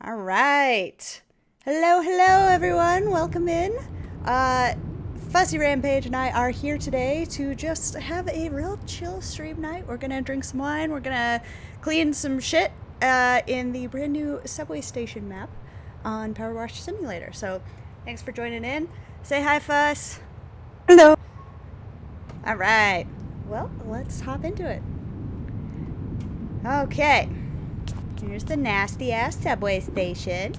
All right. Hello, everyone. Welcome in. Fusyrampage and I are here today to just have a real chill stream night. We're gonna drink some wine. We're gonna clean some shit in the brand new subway station map on Power Wash Simulator. So, thanks for joining in. Say hi, Fuss. Hello. All right. Well, let's hop into it. Okay. Here's the nasty ass subway station.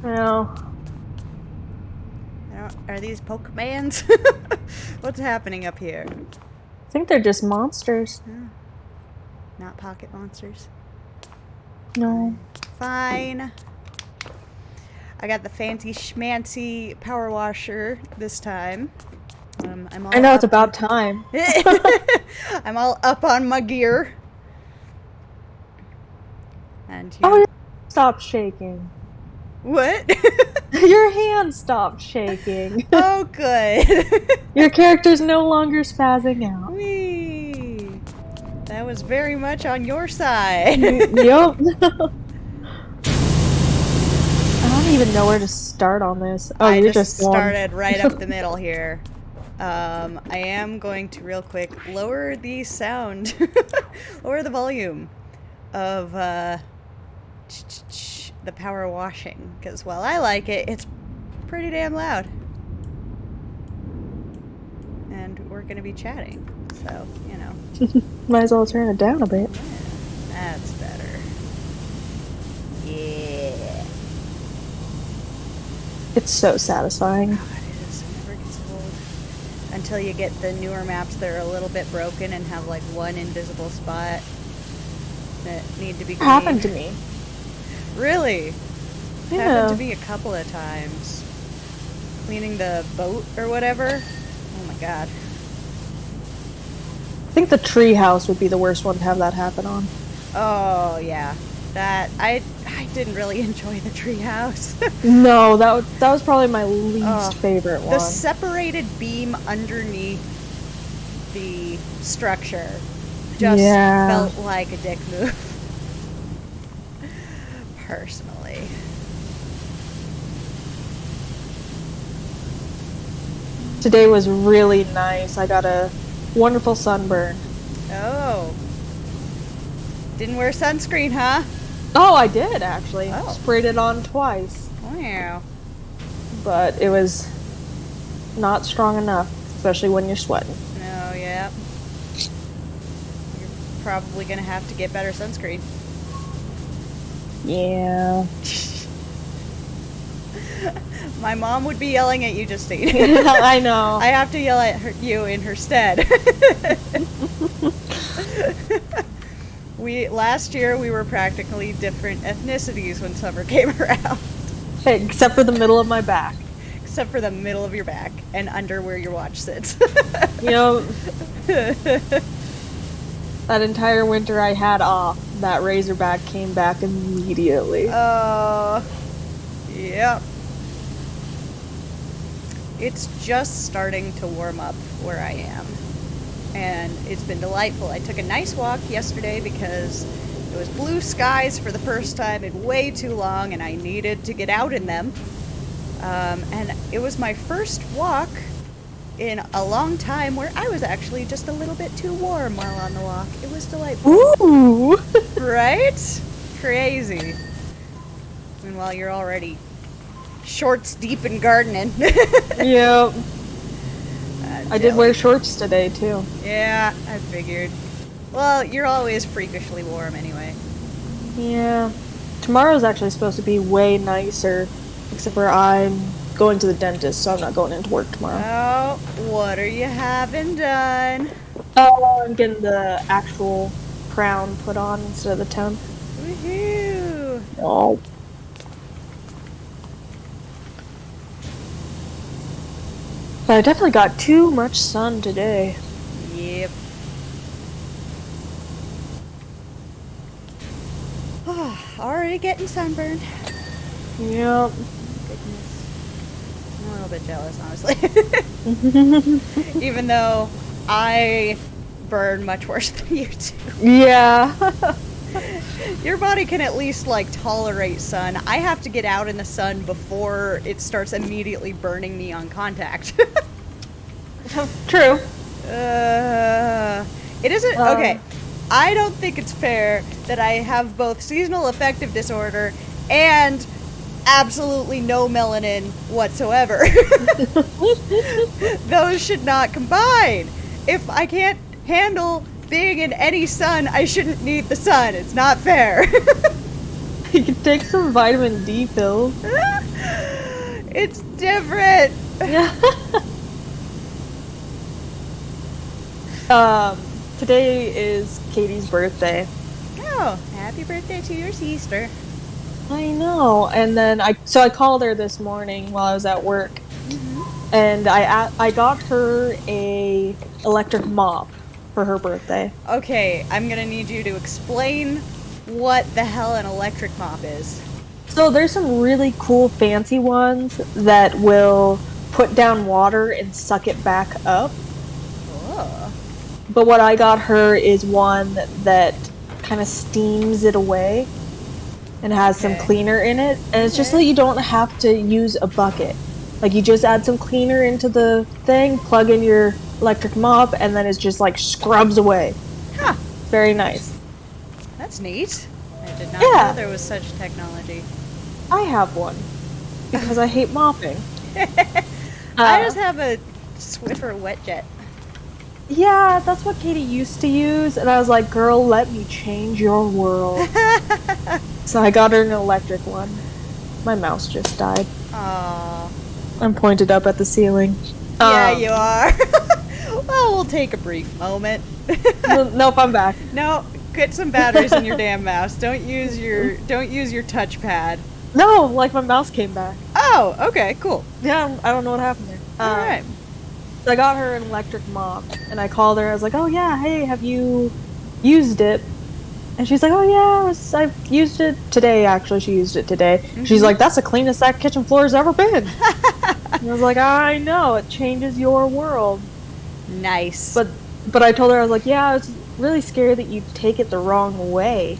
No. Are these Pokemans? What's happening up here? I think they're just monsters. Oh, not pocket monsters. No. Fine. I got the fancy schmancy power washer this time. I know it's about time. I'm all up on my gear. And Oh, your hand stopped shaking. What? Your hand stopped shaking. Oh, good. Your character's no longer spazzing out. Whee! That was very much on your side. Yup. I don't even know where to start on this. Oh, I you're just going. started right up the middle here. I am going to real quick lower the sound, lower the volume of the power washing, because while I like it, it's pretty damn loud. And we're going to be chatting, so, you know. Might as well turn it down a bit. Yeah, that's better. Yeah. It's so satisfying. Oh, it is. It never gets old. Until you get the newer maps that are a little bit broken and have like one invisible spot that need to be cleaned. It happened to me. Really? Yeah. Happened to me a couple of times. Cleaning the boat or whatever. Oh my god. I think the tree house would be the worst one to have that happen on. Oh yeah. That I didn't really enjoy the treehouse. No, that was probably my least favorite one. The separated beam underneath the structure just felt like a dick move. Personally. Today was really nice. I got a wonderful sunburn. Oh. Didn't wear sunscreen, huh? Oh, I did actually. Oh. Sprayed it on twice. Wow. But it was not strong enough, especially when you're sweating. Oh, yeah. You're probably gonna have to get better sunscreen. Yeah. My mom would be yelling at you, Justine. I know. I have to yell at you in her stead. Last year we were practically different ethnicities when summer came around. Hey, except for the middle of my back. Except for the middle of your back and under where your watch sits. You know, that entire winter I had off, that razorback came back immediately. Yep. It's just starting to warm up where I am. And it's been delightful. I took a nice walk yesterday because it was blue skies for the first time in way too long, and I needed to get out in them. And it was my first walk in a long time where I was actually just a little bit too warm while on the walk. It was delightful. Ooh! Right? Crazy. Meanwhile, you're already shorts deep in gardening. Yep. I did wear shorts today, too. Yeah, I figured. Well, you're always freakishly warm anyway. Yeah. Tomorrow's actually supposed to be way nicer, except for I'm going to the dentist, so I'm not going into work tomorrow. Oh, what are you having done? Oh, I'm getting the actual crown put on instead of the temp. Woohoo! Oh. But I definitely got too much sun today. Yep. Already getting sunburned. Yep. Goodness. I'm a little bit jealous, honestly. Even though I burn much worse than you do. Yeah. Your body can at least, like, tolerate sun. I have to get out in the sun before it starts immediately burning me on contact. True. It isn't... Okay. I don't think it's fair that I have both seasonal affective disorder and absolutely no melanin whatsoever. Those should not combine. If I can't handle being in any sun, I shouldn't need the sun. It's not fair. You can take some vitamin D pills. It's different. Today is Katie's birthday. Oh, happy birthday to your sister. I know. And then I called her this morning while I was at work, and I got her a electric mop for her birthday. Okay, I'm gonna need you to explain what the hell an electric mop is. So there's some really cool fancy ones that will put down water and suck it back up. Oh. But what I got her is one that kind of steams it away and has some cleaner in it. And it's just so you don't have to use a bucket. Like, you just add some cleaner into the thing, plug in your electric mop, and then it's just like scrubs away. Huh. Very nice. That's neat. I did not know there was such technology. I have one because I hate mopping. I just have a Swiffer wet jet. Yeah, that's what Katie used to use, and I was like, girl, let me change your world. So I got her an electric one. My mouse just died. Aww. I'm pointed up at the ceiling. Yeah, you are. Well, we'll take a brief moment. Nope, I'm back. No, get some batteries in your damn mouse. Don't use your touchpad. No, like my mouse came back. Oh, okay, cool. Yeah, I don't know what happened there. Alright. So I got her an electric mop, and I called her. I was like, oh yeah, hey, have you used it? And she's like, oh yeah, I've used it today, actually. She used it today. Mm-hmm. She's like, that's the cleanest that kitchen floor has ever been. And I was like, I know, it changes your world. Nice. But I told her, I was like, yeah, I was really scared that you'd take it the wrong way.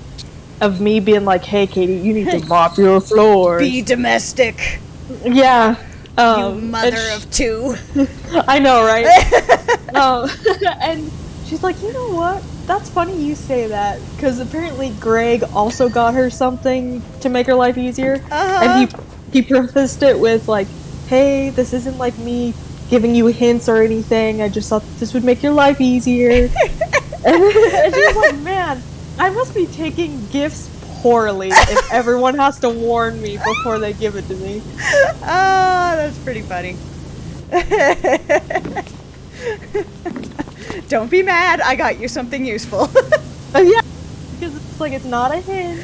Of me being like, hey, Katie, you need to mop your floors. Be domestic. Yeah. You mother of two. I know, right? And she's like, you know what? That's funny you say that, because apparently Greg also got her something to make her life easier. And he prefaced it with like, hey, this isn't like me giving you hints or anything. I just thought this would make your life easier. And she was like, man, I must be taking gifts poorly if everyone has to warn me before they give it to me. Oh, that's pretty funny. Don't be mad, I got you something useful. Yeah, because it's like, it's not a hint.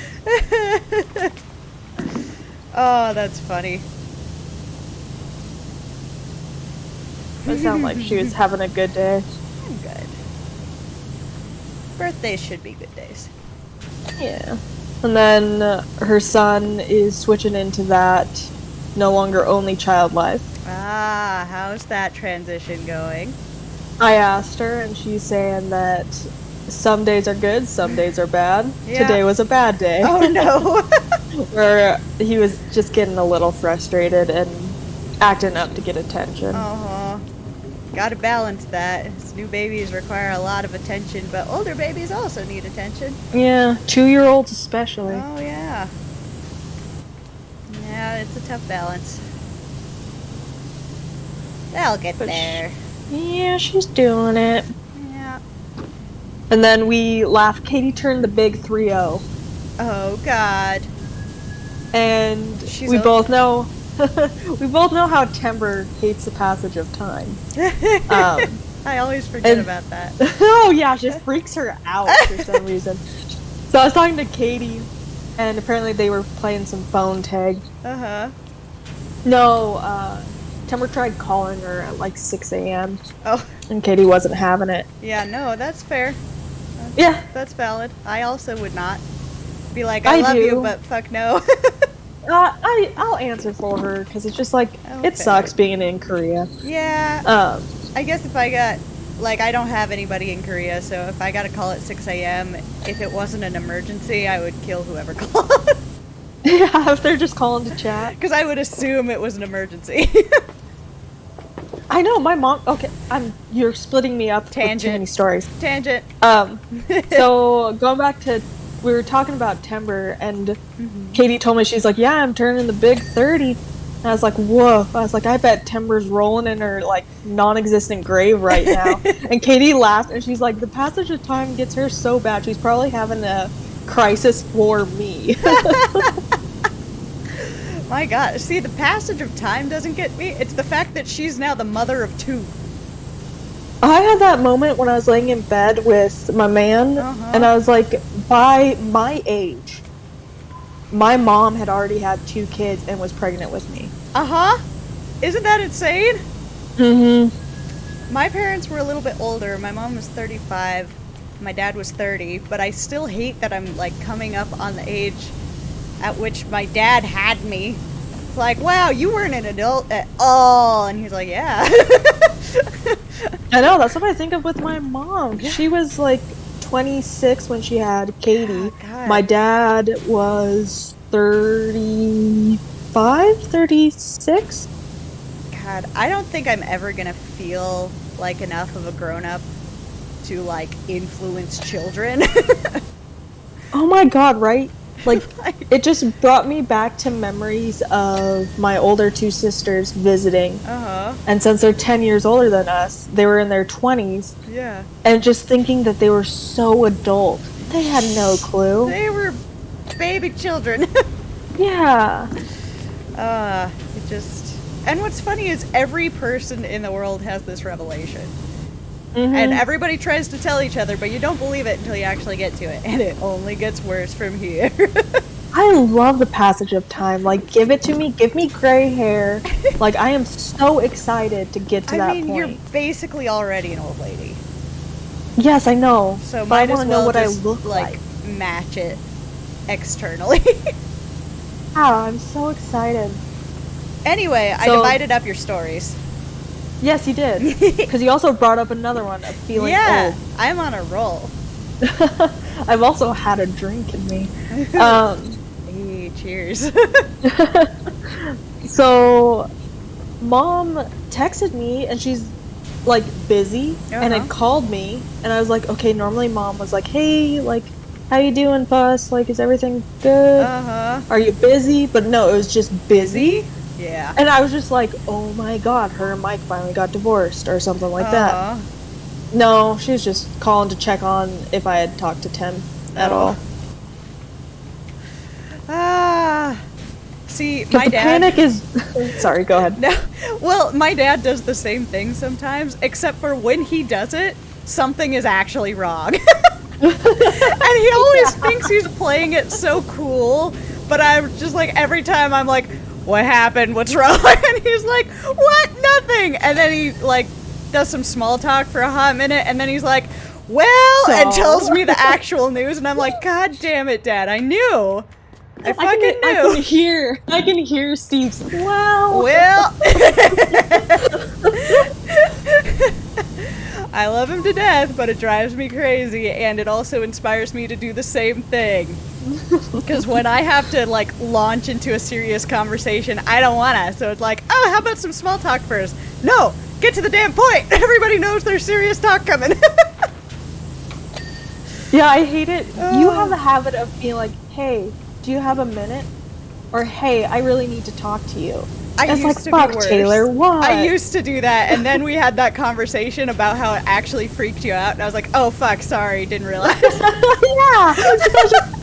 Oh, that's funny. It sounded like she was having a good day. I'm good. Birthdays should be good days. Yeah. And then her son is switching into that no longer only child life. Ah, how's that transition going? I asked her, and she's saying that some days are good, some days are bad. Yeah. Today was a bad day. Oh no. Where he was just getting a little frustrated and acting up to get attention. Uh-huh. Gotta balance that. These new babies require a lot of attention, but older babies also need attention. Yeah, 2-year-olds especially. Oh, yeah. Yeah, it's a tough balance. They'll get there. Yeah, she's doing it. Yeah. And then we laughed. Katie turned the big 3-0. Oh, God. And She's we both know... we both know how Timber hates the passage of time. I always forget about that. Oh yeah, it just freaks her out for some reason. So I was talking to Katie, and apparently they were playing some phone tag. Uh-huh. No, Timber tried calling her at like 6 a.m. Oh. And Katie wasn't having it. Yeah, no, that's fair. That's valid. I also would not. Be like, I love you, but fuck no. I'll answer for her, because it's just like, it sucks being in Korea. Yeah. I guess if I got like, I don't have anybody in Korea, so if I got a call at 6 a.m., if it wasn't an emergency, I would kill whoever called. Yeah, if they're just calling to chat. Because I would assume it was an emergency. I know, my mom... Okay, you're splitting me up Tangent. with too many stories. Tangent. So, going back to... We were talking about timber, and Katie told me, she's like, yeah, I'm turning the big 30. And I was like, whoa. I was like, I bet Timber's rolling in her, like, non-existent grave right now. And Katie laughed, and she's like, the passage of time gets her so bad, she's probably having a crisis for me. My God. See, the passage of time doesn't get me. It's the fact that she's now the mother of 2. I had that moment when I was laying in bed with my man, and I was like, by my age, my mom had already had 2 kids and was pregnant with me. Isn't that insane? Mm-hmm. My parents were a little bit older. My mom was 35. My dad was 30. But I still hate that I'm, like, coming up on the age at which my dad had me. It's like, wow, you weren't an adult at all. And he's like, yeah. I know, that's what I think of with my mom. Yeah. She was, like, 26 when she had Katie. God. My dad was 35, 36. God, I don't think I'm ever gonna feel like enough of a grown-up to, like, influence children. Oh my God, right? Like, it just brought me back to memories of my older 2 sisters visiting. And since they're 10 years older than us, they were in their 20s. Yeah. And just thinking that they were so adult. They had no clue. They were baby children. Yeah. It just... And what's funny is every person in the world has this revelation. And everybody tries to tell each other, but you don't believe it until you actually get to it. And it only gets worse from here. I love the passage of time. Like, give it to me. Give me gray hair. Like, I am so excited to get to that point. You're basically already an old lady. Yes, I know. So but I might want as to know well what just, I look like. Match it externally. Wow, I'm so excited. Anyway, I divided up your stories. Yes, you did. Because you also brought up another one of feeling old. I'm on a roll. I've also had a drink in me. Hey, cheers. So, Mom texted me, and she's, like, busy, and it called me, and I was like, okay, normally Mom was like, hey, like, how you doing, Puss? Like, is everything good? Are you busy? But no, it was just busy. Yeah. And I was just like, oh my God, her and Mike finally got divorced or something like that. No, she was just calling to check on if I had talked to Tim at all. See, my dad... panic is... Sorry, go ahead. No, well, my dad does the same thing sometimes, except for when he does it, something is actually wrong. And he always thinks he's playing it so cool, but I'm just like, every time I'm like, what happened? What's wrong? And he's like, what? Nothing. And then he, like, does some small talk for a hot minute, and then he's like, well, and tells me the actual news, and I'm like, God damn it, Dad, I knew. I fucking knew. I can hear Steve's, well. I love him to death, but it drives me crazy, and it also inspires me to do the same thing. Because when I have to, like, launch into a serious conversation, I don't wanna. So it's like, oh, how about some small talk first? No! Get to the damn point! Everybody knows there's serious talk coming. Yeah, I hate it. You have the habit of being like, hey, do you have a minute? Or, hey, I really need to talk to you. It's like, fuck, Taylor, what? I used to do that, and then we had that conversation about how it actually freaked you out, and I was like, oh, fuck, sorry, didn't realize. Yeah!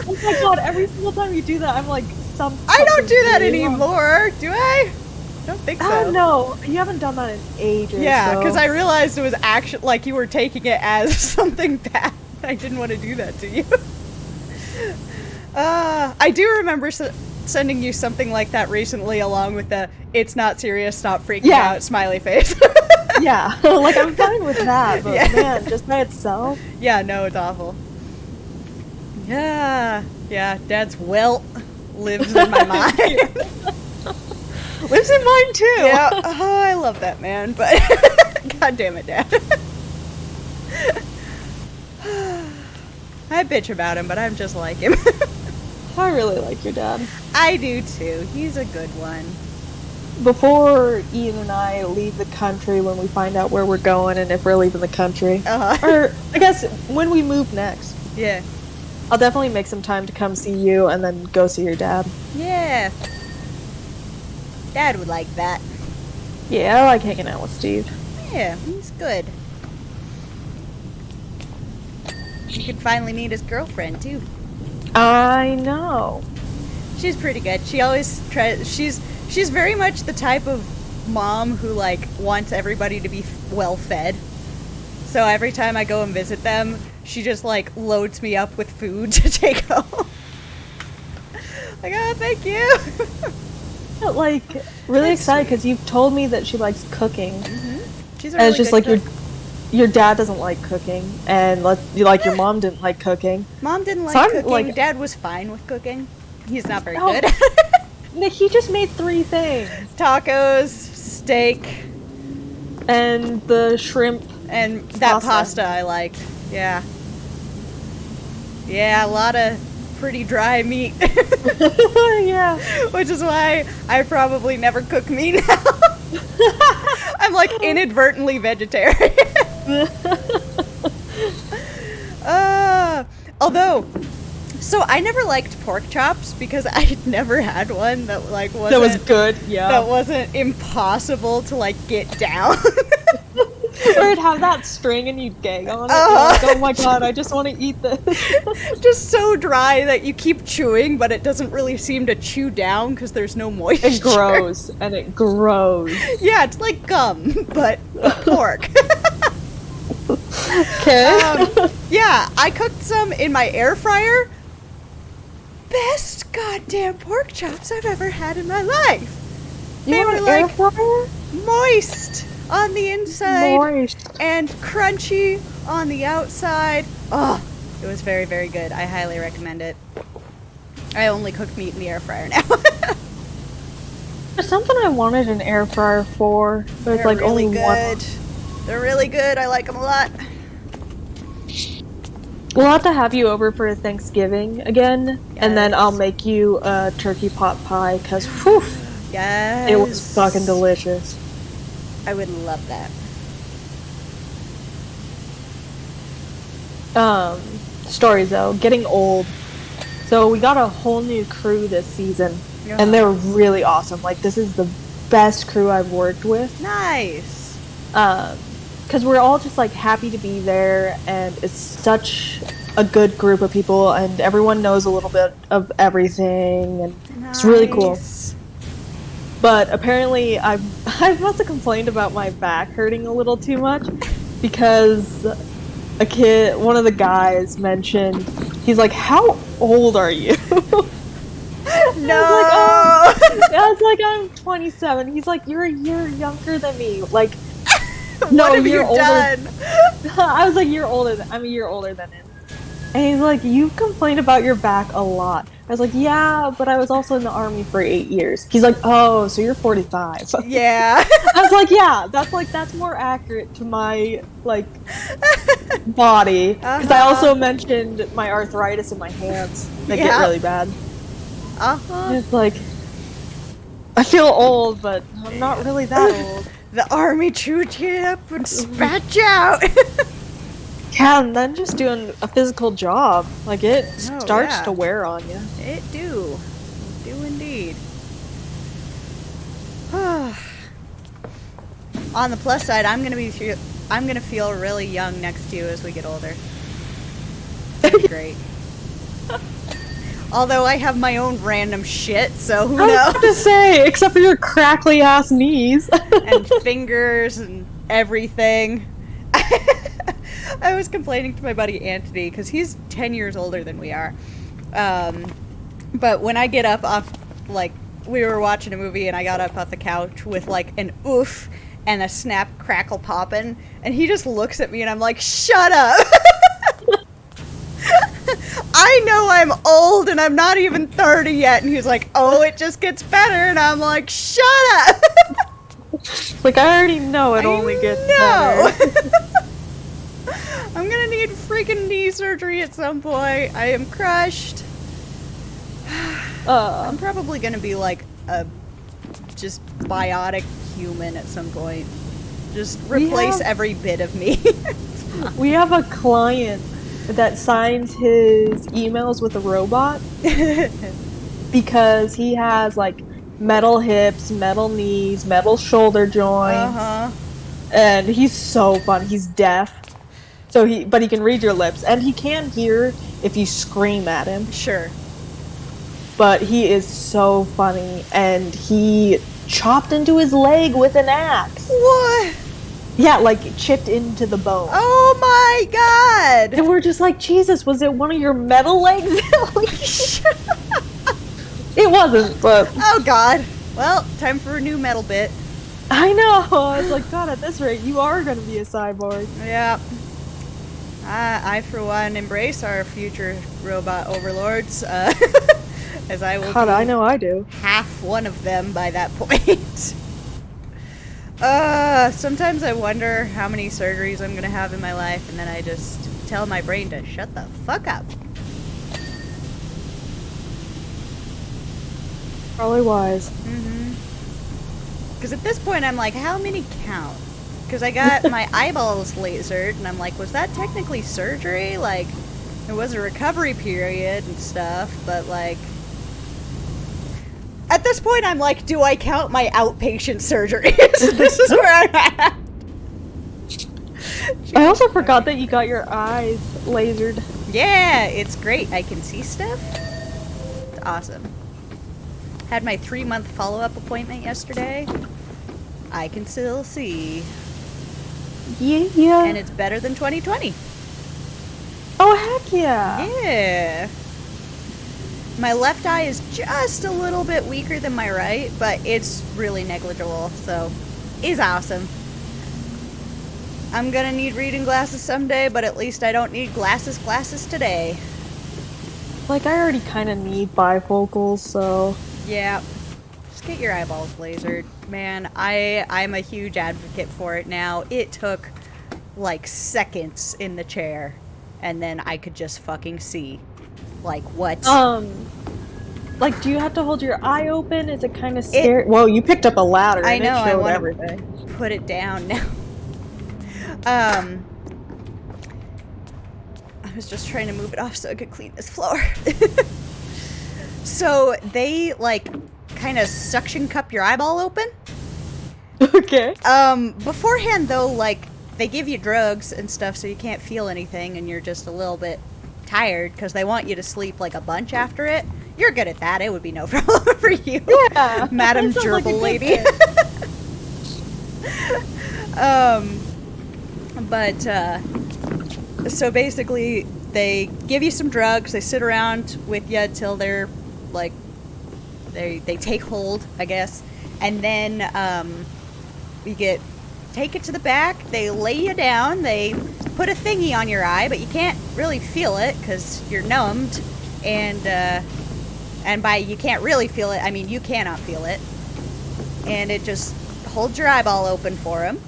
Oh my God, every single time you do that, I'm like, I don't do that anymore, do I? I don't think so. Oh, no, you haven't done that in ages. Yeah, because I realized it was actually, like, you were taking it as something bad. I didn't want to do that to you. I do remember sending you something like that recently, along with the "it's not serious, stop freaking out" smiley face. Yeah, like, I'm fine with that, but man, just by itself. Yeah, no, it's awful. Yeah, Dad's welt lives in my mind. Lives in mine too. Yeah, oh, I love that man, but God damn it, Dad. I bitch about him, but I'm just like him. I really like your dad. I do too. He's a good one. Before Ian and I leave the country, when we find out where we're going and if we're leaving the country, or I guess when we move next, yeah, I'll definitely make some time to come see you and then go see your dad. Yeah. Dad would like that. Yeah, I like hanging out with Steve. Yeah, he's good. You could finally meet his girlfriend, too. I know. She's pretty good. She always tries... She's very much the type of mom who, like, wants everybody to be well-fed. So every time I go and visit them, she just, like, loads me up with food to take home. Like, oh, thank you. Like, really excited because you've told me that she likes cooking. Mm-hmm. She's a and really it's just good like cook. your dad doesn't like cooking, and your mom didn't like cooking. Mom didn't like So cooking. like, Dad was fine with cooking. He's not very good. He just made 3 things. Tacos, steak, and the shrimp. And that pasta I liked. Yeah. Yeah, a lot of pretty dry meat. Yeah. Which is why I probably never cook meat now. I'm like inadvertently vegetarian. Although, so I never liked pork chops because I never had one that like wasn't that was good. Yeah. That wasn't impossible to like get down. Or it'd have that string and you'd gag on it. Like, oh my god, I just want to eat this. Just so dry that you keep chewing, but it doesn't really seem to chew down because there's no moisture. It grows, and it grows. Yeah, it's like gum, but pork. Okay. Yeah, I cooked some in my air fryer. Best goddamn pork chops I've ever had in my life. They were like air fryer? Moist on the inside Moist. and crunchy on the outside. Oh, it was very, very good. I highly recommend it. I only cook meat in the air fryer now. There's something I wanted an air fryer for, but it's like really only good. one. They're really good. I like them a lot. We'll have to have you over for Thanksgiving again, Yes. and then I'll make you a turkey pot pie, because, whew, Yes. it was fucking delicious. I would love that. Stories though, getting old. So we got a whole new crew this season, and they're really awesome. Like, this is the best crew I've worked with. Nice. Because we're all just like happy to be there, and it's such a good group of people, and everyone knows a little bit of everything, and it's really cool. But apparently I must have complained about my back hurting a little too much, because one of the guys mentioned, he's like, how old are you? No. I was like, I'm 27. He's like, you're a year younger than me. Like, no, what have you're you older. done? I was like, I'm a year older than him. And he's like, you complain about your back a lot. I was like, yeah, but I was also in the army for 8 years. He's like, oh, so you're 45. Yeah. I was like, yeah, that's more accurate to my, like, body. Because I also mentioned my arthritis in my hands that get really bad. And it's like, I feel old, but I'm not really that old. The army chewed you up and spat you out. Yeah, and then just doing a physical job, like, it starts to wear on you. It do indeed. On the plus side, I'm gonna feel really young next to you as we get older. That's great. Although I have my own random shit, so who knows? I was about to say, except for your crackly ass knees and fingers and everything. I was complaining to my buddy Anthony because he's 10 years older than we are. But when I get up off, like, we were watching a movie and I got up off the couch with like an oof and a snap crackle poppin', and he just looks at me and I'm like, shut up. I know I'm old and I'm not even 30 yet. And he's like, oh, it just gets better. And I'm like, shut up. Like, I already know it only gets better. I'm I'm gonna need freaking knee surgery at some point. I am crushed. I'm probably gonna be like a just biotic human at some point. Just replace every bit of me. We have a client that signs his emails with a robot because he has like metal hips, metal knees, metal shoulder joints, and he's so fun. He's deaf, but he can read your lips, and he can hear if you scream at him. Sure. But he is so funny, and he chopped into his leg with an axe. What? Yeah, like chipped into the bone. Oh my god! And we're just like, Jesus, was it one of your metal legs? It wasn't, but... Oh god. Well, time for a new metal bit. I know! I was like, God, at this rate, you are gonna be a cyborg. Yeah. I, for one, embrace our future robot overlords, as I will God, I know I do. half one of them by that point. Sometimes I wonder how many surgeries I'm gonna have in my life, and then I just tell my brain to shut the fuck up. Probably wise. Because at this point I'm like, how many count? Because I got my eyeballs lasered, and I'm like, was that technically surgery? Like, there was a recovery period and stuff, but like... At this point I'm like, do I count my outpatient surgeries? This is where I'm at. I also forgot that you got your eyes lasered. Yeah, it's great. I can see stuff. It's awesome. Had my 3-month follow-up appointment yesterday. I can still see. Yeah. And it's better than 2020. Oh, heck yeah. Yeah. My left eye is just a little bit weaker than my right, but it's really negligible, so it's awesome. I'm gonna need reading glasses someday, but at least I don't need glasses today. Like, I already kind of need bifocals, so... Yeah. Just get your eyeballs lasered. Man, I'm a huge advocate for it now. It took, like, seconds in the chair, and then I could just fucking see. Like, what? Like, do you have to hold your eye open? Is it kind of scary? Well, you picked up a ladder, I and know, it showed I everything. Put it down now. I was just trying to move it off so I could clean this floor. So, they, like, kind of suction cup your eyeball open. Okay. Beforehand, though, like, they give you drugs and stuff so you can't feel anything and you're just a little bit tired because they want you to sleep, like, a bunch after it. You're good at that. It would be no problem for you. Yeah. Madam Gerbil lady. So basically, they give you some drugs, they sit around with you till they're, like, they take hold, I guess, and then, take it to the back, they lay you down, they put a thingy on your eye, but you can't really feel it, because you're numbed, and by you can't really feel it, I mean, you cannot feel it, and it just holds your eyeball open for them.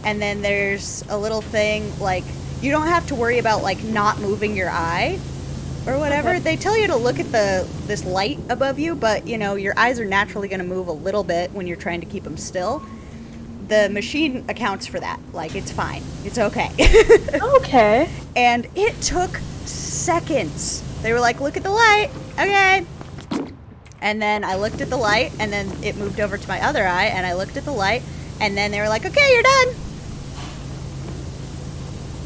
And then there's a little thing, like, you don't have to worry about, like, not moving your eye or whatever. Okay. They tell you to look at this light above you, but, you know, your eyes are naturally going to move a little bit when you're trying to keep them still. The machine accounts for that. Like, it's fine. It's okay. Okay. And it took seconds. They were like, look at the light. Okay. And then I looked at the light, and then it moved over to my other eye, and I looked at the light, and then they were like, okay, you're done.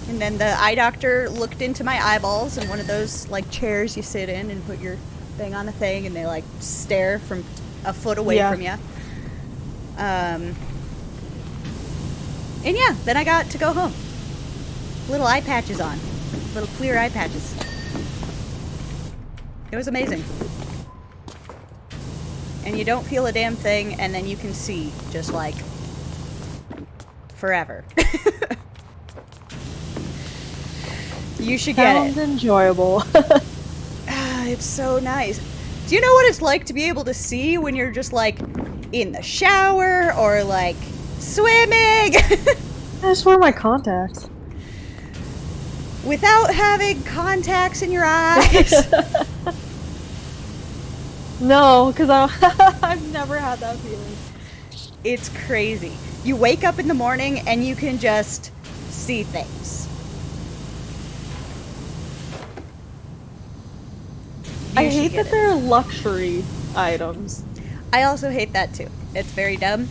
And then the eye doctor looked into my eyeballs in one of those, like, chairs you sit in and put your thing on the thing, and they, like, stare from a foot away from you. And yeah, then I got to go home. Little eye patches on. Little clear eye patches. It was amazing. And you don't feel a damn thing, and then you can see, just like, forever. You should get it. Sounds enjoyable. It's so nice. Do you know what it's like to be able to see when you're just, like, in the shower or, like, swimming? I just wear my contacts. without having contacts in your eyes. No, because I've never had that feeling. It's crazy. You wake up in the morning and you can just see things. I hate that they're luxury items. I also hate that too. It's very dumb.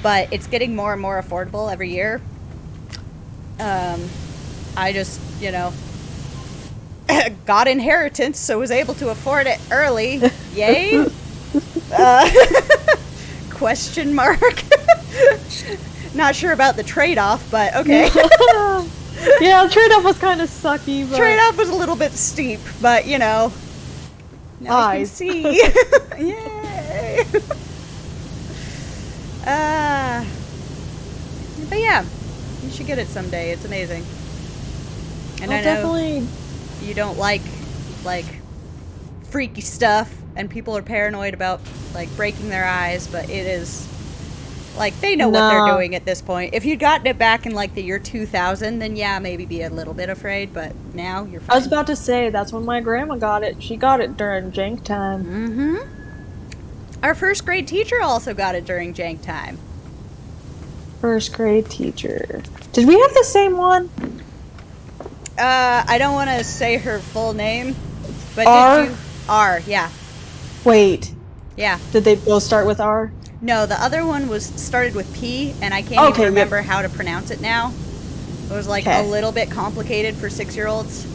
But it's getting more and more affordable every year. I just, got inheritance, so was able to afford it early. Yay? Question mark. Not sure about the trade-off, but okay. Yeah, the trade-off was kind of sucky, but... Trade-off was a little bit steep, but, now I can see. Yay! But yeah, you should get it someday. It's amazing. And I know definitely... you don't like freaky stuff, and people are paranoid about breaking their eyes, but it is they know what they're doing at this point. If you'd gotten it back in the year 2000, then yeah, maybe be a little bit afraid, but now you're fine. I was about to say, that's when my grandma got it. She got it during jank time. Mm-hmm. Our first grade teacher also got it during jank time. First grade teacher. Did we have the same one? I don't want to say her full name, but R? did you... R, yeah. Wait. Yeah. Did they both start with R? No, the other one started with P, and I can't even remember how to pronounce it now. It was a little bit complicated for 6-year-olds.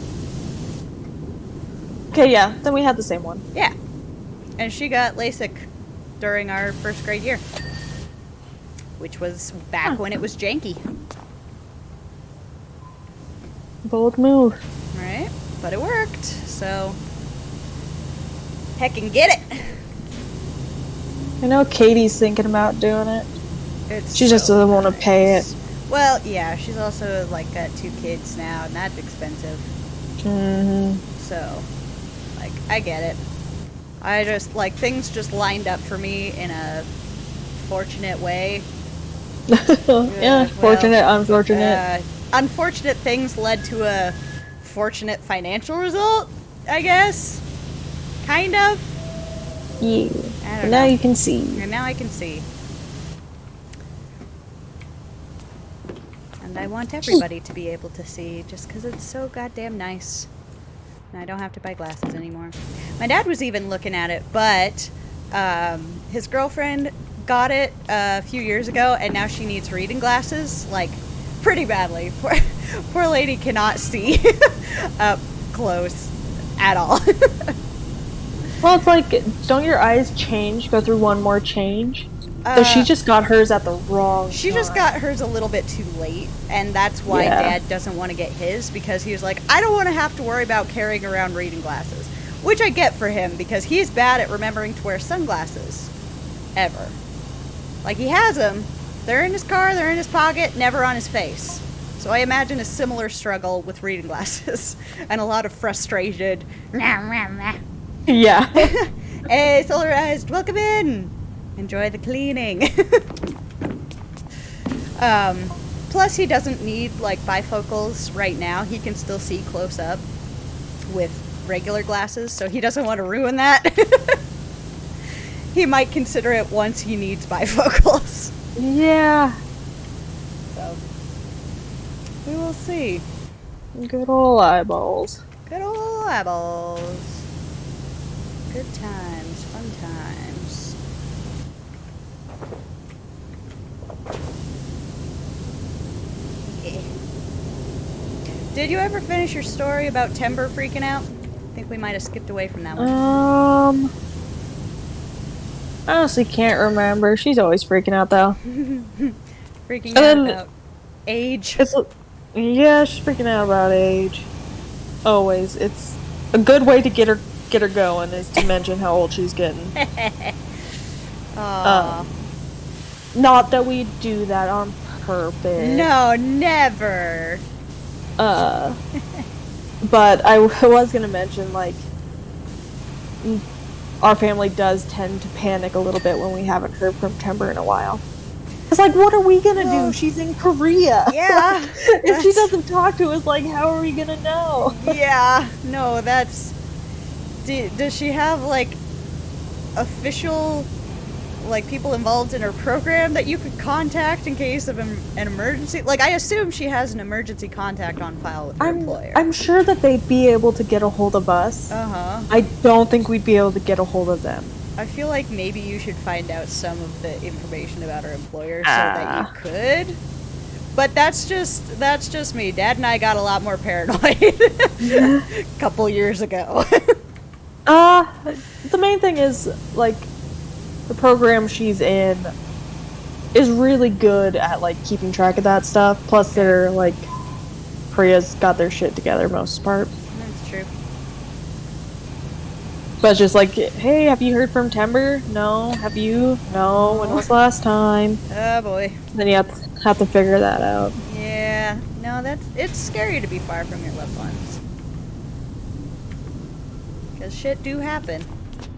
Okay, yeah. Then we had the same one. Yeah. And she got LASIK during our first grade year. Which was back when it was janky. Bold move. Right? But it worked, so... Heckin' get it! I know Katie's thinking about doing it. She just doesn't want to pay it. Well, yeah, she's also got 2 kids now, and that's expensive. Mm-hmm. So, I get it. I just, things just lined up for me in a fortunate way. Yeah, fortunate, unfortunate. Unfortunate things led to a fortunate financial result, I guess. Kind of. Yeah. And now you can see. And now I can see. And I want everybody to be able to see, just because it's so goddamn nice. And I don't have to buy glasses anymore. My dad was even looking at it, but his girlfriend got it a few years ago, and now she needs reading glasses, pretty badly. Poor lady cannot see up close at all. Well, it's don't your eyes change, go through one more change? So she just got hers at the wrong time. She just got hers a little bit too late, and that's why Dad doesn't want to get his, because he was like, I don't want to have to worry about carrying around reading glasses. Which I get for him, because he's bad at remembering to wear sunglasses. Ever. He has them. They're in his car, they're in his pocket, never on his face. So I imagine a similar struggle with reading glasses. And a lot of frustration. Yeah. Hey, Solarized, welcome in! Enjoy the cleaning. Plus, he doesn't need, bifocals right now. He can still see close up with regular glasses, so he doesn't want to ruin that. He might consider it once he needs bifocals. Yeah. So, we will see. Good old eyeballs. Good old eyeballs. Good times, fun times. Yeah. Did you ever finish your story about Timber freaking out? I think we might have skipped away from that one. I honestly can't remember. She's always freaking out, though. Freaking out about age. Yeah, she's freaking out about age. Always. It's a good way to get her going is to mention how old she's getting. Not that we do that on purpose. No, never. But I was gonna mention, our family does tend to panic a little bit when we haven't heard from Timber in a while. It's like, what are we gonna do? She's in Korea. Yeah. If she doesn't talk to us, like, how are we gonna know? Yeah. No, that's... Does she have, like, official, like, people involved in her program that you could contact in case of an emergency? Like, I assume she has an emergency contact on file with her employer. I'm sure that they'd be able to get a hold of us. Uh-huh. I don't think we'd be able to get a hold of them. I feel like maybe you should find out some of the information about her employer so that you could. But that's just me. Dad and I got a lot more paranoid a couple years ago. The main thing is, like, the program she's in is really good at, like, keeping track of that stuff. Plus, they're, like, Korea's got their shit together most part. That's true. But it's just like, hey, have you heard from Timber? No. Have you? No. When was the last time? Oh boy. Then you have to figure that out. Yeah. No, it's scary to be far from your loved ones. Because shit do happen.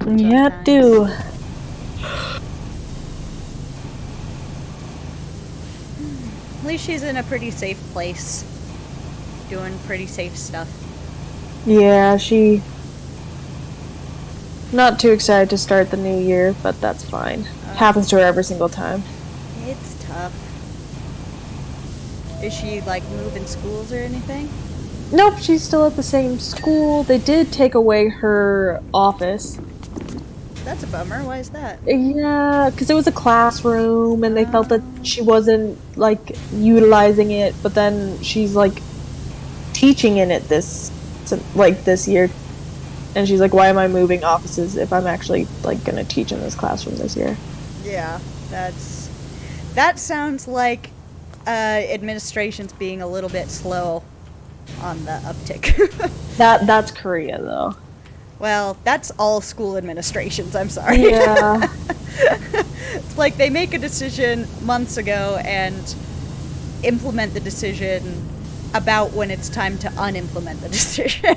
Yeah, it do. At least she's in a pretty safe place. Doing pretty safe stuff. Yeah, she... Not too excited to start the new year, but that's fine. Happens to her every single time. It's tough. Is she, like, moving schools or anything? Nope, she's still at the same school. They did take away her office. That's a bummer. Why is that? Yeah, because it was a classroom, and they felt that she wasn't, like, utilizing it, but then she's, like, teaching in it this year. And she's like, why am I moving offices if I'm actually, like, gonna teach in this classroom this year? Yeah, that sounds like administration's being a little bit slow on the uptick. That's Korea, though. Well, that's all school administrations, I'm sorry. Yeah. It's like they make a decision months ago and implement the decision about when it's time to unimplement the decision.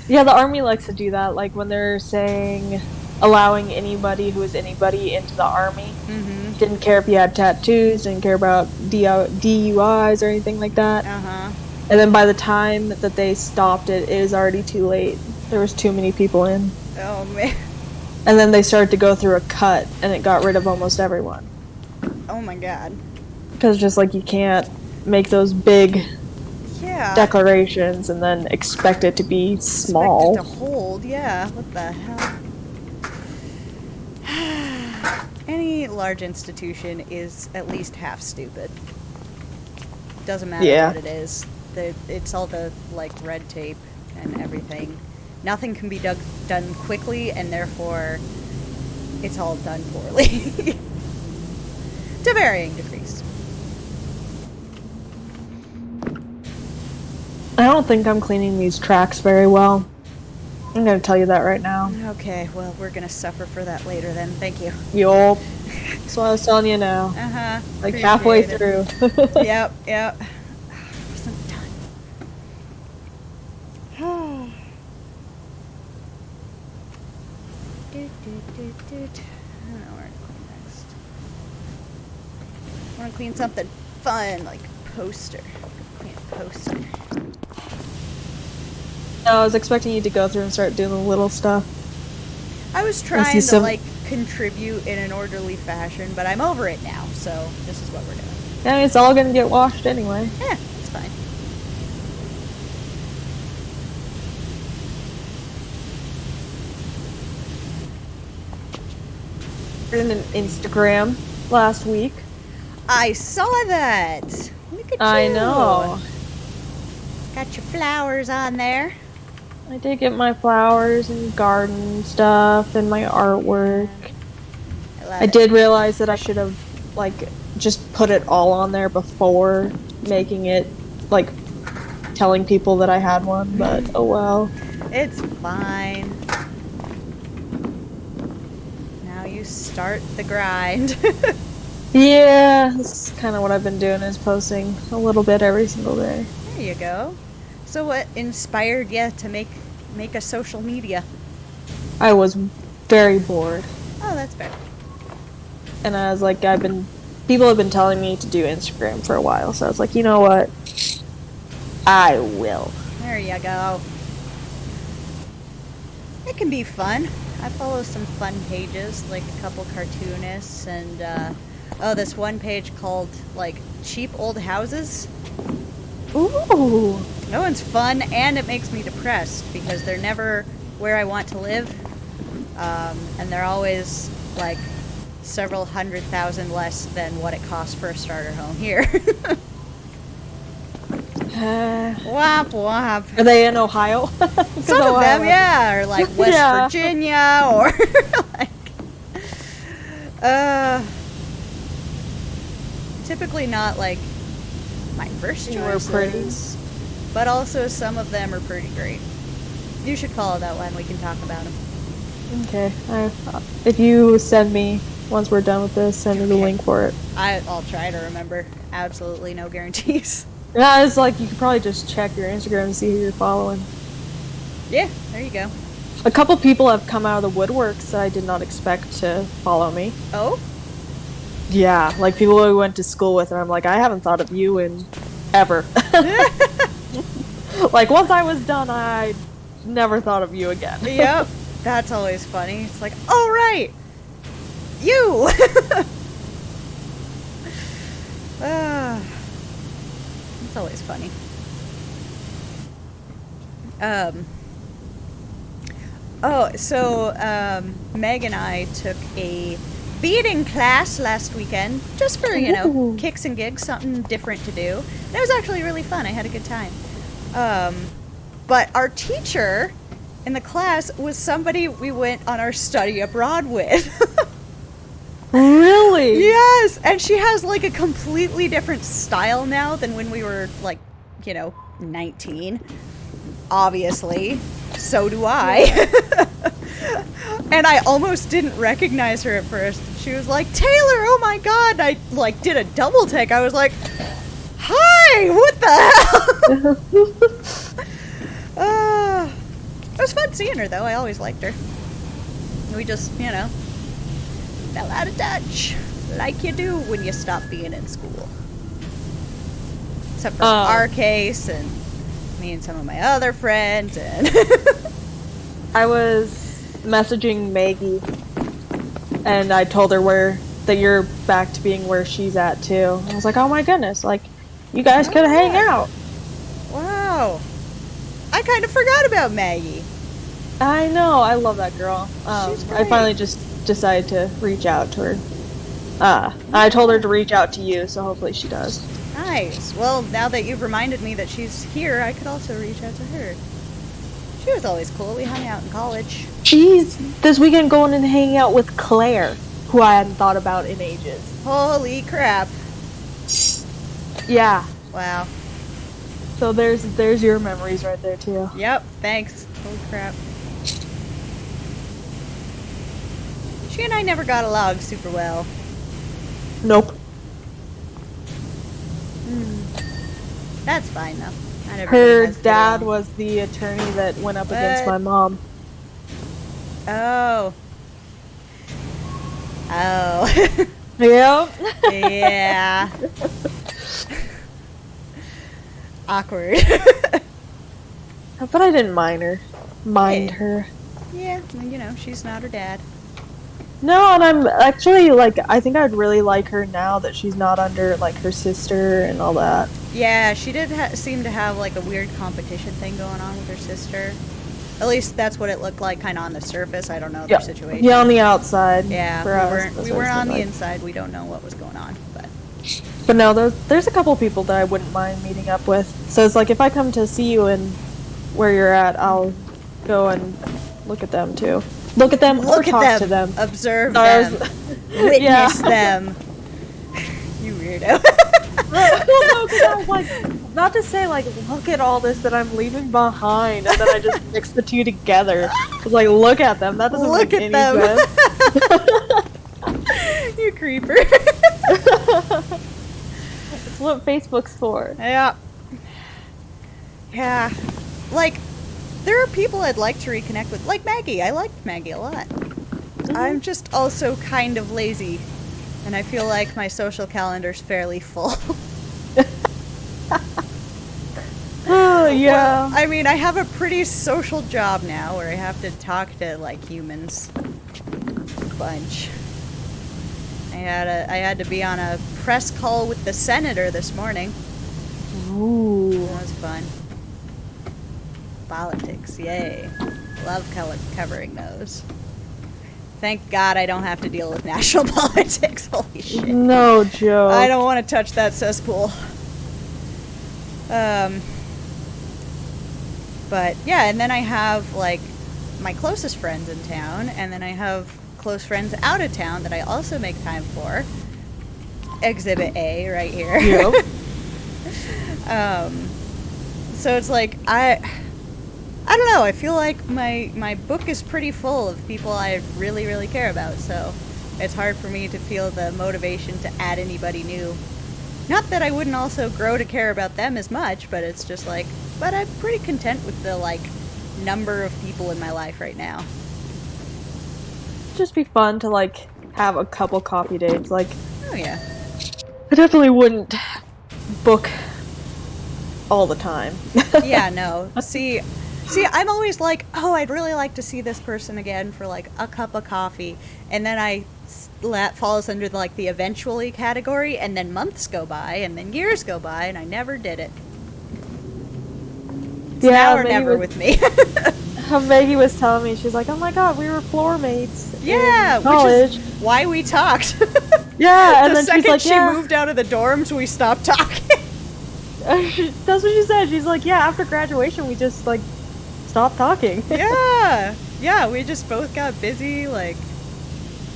Yeah, the army likes to do that, like when they're saying allowing anybody who is anybody into the army. Mm-hmm. Didn't care if you had tattoos, didn't care about DUIs or anything like that. Uh-huh. And then by the time that they stopped it, it was already too late. There was too many people in. Oh, man. And then they started to go through a cut, and it got rid of almost everyone. Oh my god. Because just like you can't make those big declarations and then expect it to be small. Expect it to hold, yeah. What the hell? Any large institution is at least half stupid. Doesn't matter what it is. It's all the, like, red tape and everything. Nothing can be done quickly, and therefore it's all done poorly. To varying degrees. I don't think I'm cleaning these tracks very well. I'm gonna tell you that right now. Okay, well, we're gonna suffer for that later then. Thank you. Yup. That's what I was telling you now. Uh-huh. Like halfway through. Yep. Wasn't done. I don't know where to clean next. I want to clean something fun, like a poster. Clean a poster. No, I was expecting you to go through and start doing the little stuff. I was trying to, like, contribute in an orderly fashion, but I'm over it now, so this is what we're doing. Yeah, it's all gonna get washed anyway. Yeah, it's fine. In an Instagram last week. I saw that. Look at you. I know. Got your flowers on there. I did get my flowers and garden stuff and my artwork. I did realize that I should have, like, just put it all on there before making it, like, telling people that I had one, but oh well. It's fine. Now you start the grind. Yeah, that's kind of what I've been doing, is posting a little bit every single day. There you go. So what inspired you to make a social media? I was very bored. Oh, that's fair. And I was like, people have been telling me to do Instagram for a while, so I was like, you know what? I will. There you go. It can be fun. I follow some fun pages, like a couple cartoonists, and this one page called like Cheap Old Houses. Ooh. That one's fun, and it makes me depressed because they're never where I want to live, and they're always like several $100,000 less than what it costs for a starter home here. Womp womp. Are they in Ohio? Some of them, yeah, or like West Virginia, or like, typically not like my first choices, but also some of them are pretty great. You should follow that one. We can talk about them. Okay. If you send me, once we're done with this, send me the link for it. I'll try to remember. Absolutely no guarantees. Yeah, it's like you could probably just check your Instagram and see who you're following. Yeah, there you go. A couple people have come out of the woodworks that I did not expect to follow me. Oh? Yeah, like people we went to school with, and I'm like, I haven't thought of you in ever. Like, once I was done, I never thought of you again. Yep. That's always funny. It's like, oh, right! You! It's always funny. Meg and I took a beading class last weekend, just for, kicks and gigs, something different to do. And it was actually really fun. I had a good time. But our teacher in the class was somebody we went on our study abroad with. Really? Yes! And she has, like, a completely different style now than when we were, like, 19. Obviously. So do I. And I almost didn't recognize her at first. She was like, Taylor, oh my god! And I, like, did a double take. I was like, hi! What the hell? It was fun seeing her, though. I always liked her. We just, fell out of touch, like you do when you stop being in school. Except for our case, and me and some of my other friends, and... I was messaging Maggie, and I told her that you're back to being where she's at, too. I was like, oh my goodness, like, you guys could hang out. Wow. I kind of forgot about Maggie. I know, I love that girl. She's great. I finally just decided to reach out to her. I told her to reach out to you, so hopefully she does. Nice. Well, now that you've reminded me that she's here, I could also reach out to her. She was always cool. We hung out in college. She's this weekend going and hanging out with Claire, who I hadn't thought about in ages. Holy crap. Yeah. Wow. So there's your memories right there, too. Yep, thanks. Holy crap. She and I never got along super well. Nope. That's fine, though. Her dad was the attorney that went up against my mom. Oh. Yep. Yeah. Awkward. But I didn't mind her. Yeah, she's not her dad. No, and I'm actually, I think I'd really like her now that she's not under, her sister and all that. Yeah, she did seem to have, a weird competition thing going on with her sister. At least that's what it looked like, kind of on the surface. I don't know their situation. Yeah, on the outside. Yeah, we weren't on the inside. We don't know what was going on, But no, there's a couple people that I wouldn't mind meeting up with. So it's if I come to see you and where you're at, I'll go and look at them, too. Look at them or talk to them. Observe them. Witness them. You weirdo. Well, no, because I was not to say, look at all this that I'm leaving behind, and then I just mix the two together. It's look at them. That doesn't make any sense. You creeper. That's what Facebook's for. Yeah. Yeah. There are people I'd like to reconnect with. Like Maggie. I liked Maggie a lot. I'm just also kind of lazy And I feel like my social calendar's fairly full. Oh, yeah. Well, I mean, I have a pretty social job now where I have to talk to, like, humans a bunch. I had to be on a press call with the senator this morning. Ooh. That was fun. Politics, yay. Love covering those. Thank God I don't have to deal with national politics. Holy shit. No joke. I don't want to touch that cesspool. But yeah, and then I have like my closest friends in town, and then I have close friends out of town that I also make time for. Exhibit A right here. Yep. So it's like I don't know, I feel like my book is pretty full of people I really, really care about, so it's hard for me to feel the motivation to add anybody new. Not that I wouldn't also grow to care about them as much, but it's just like, but I'm pretty content with the, like, number of people in my life right now. Just be fun to, like, have a couple coffee dates. Like, Oh, yeah. I definitely wouldn't book all the time. Yeah, no. See, I'm always like, oh, I'd really like to see this person again for, like, a cup of coffee. And then that falls under, like, the eventually category, and then months go by, and then years go by, and I never did it. It's now or never with me. Maggie was telling me, she's like, oh my god, we were floor mates Yeah, in college. which is why we talked. Yeah, and the then second she's like, she yeah. moved out of the dorms, we stopped talking. That's what she said. She's like, yeah, after graduation, we just, like, stopped talking. Yeah, we just both got busy, like,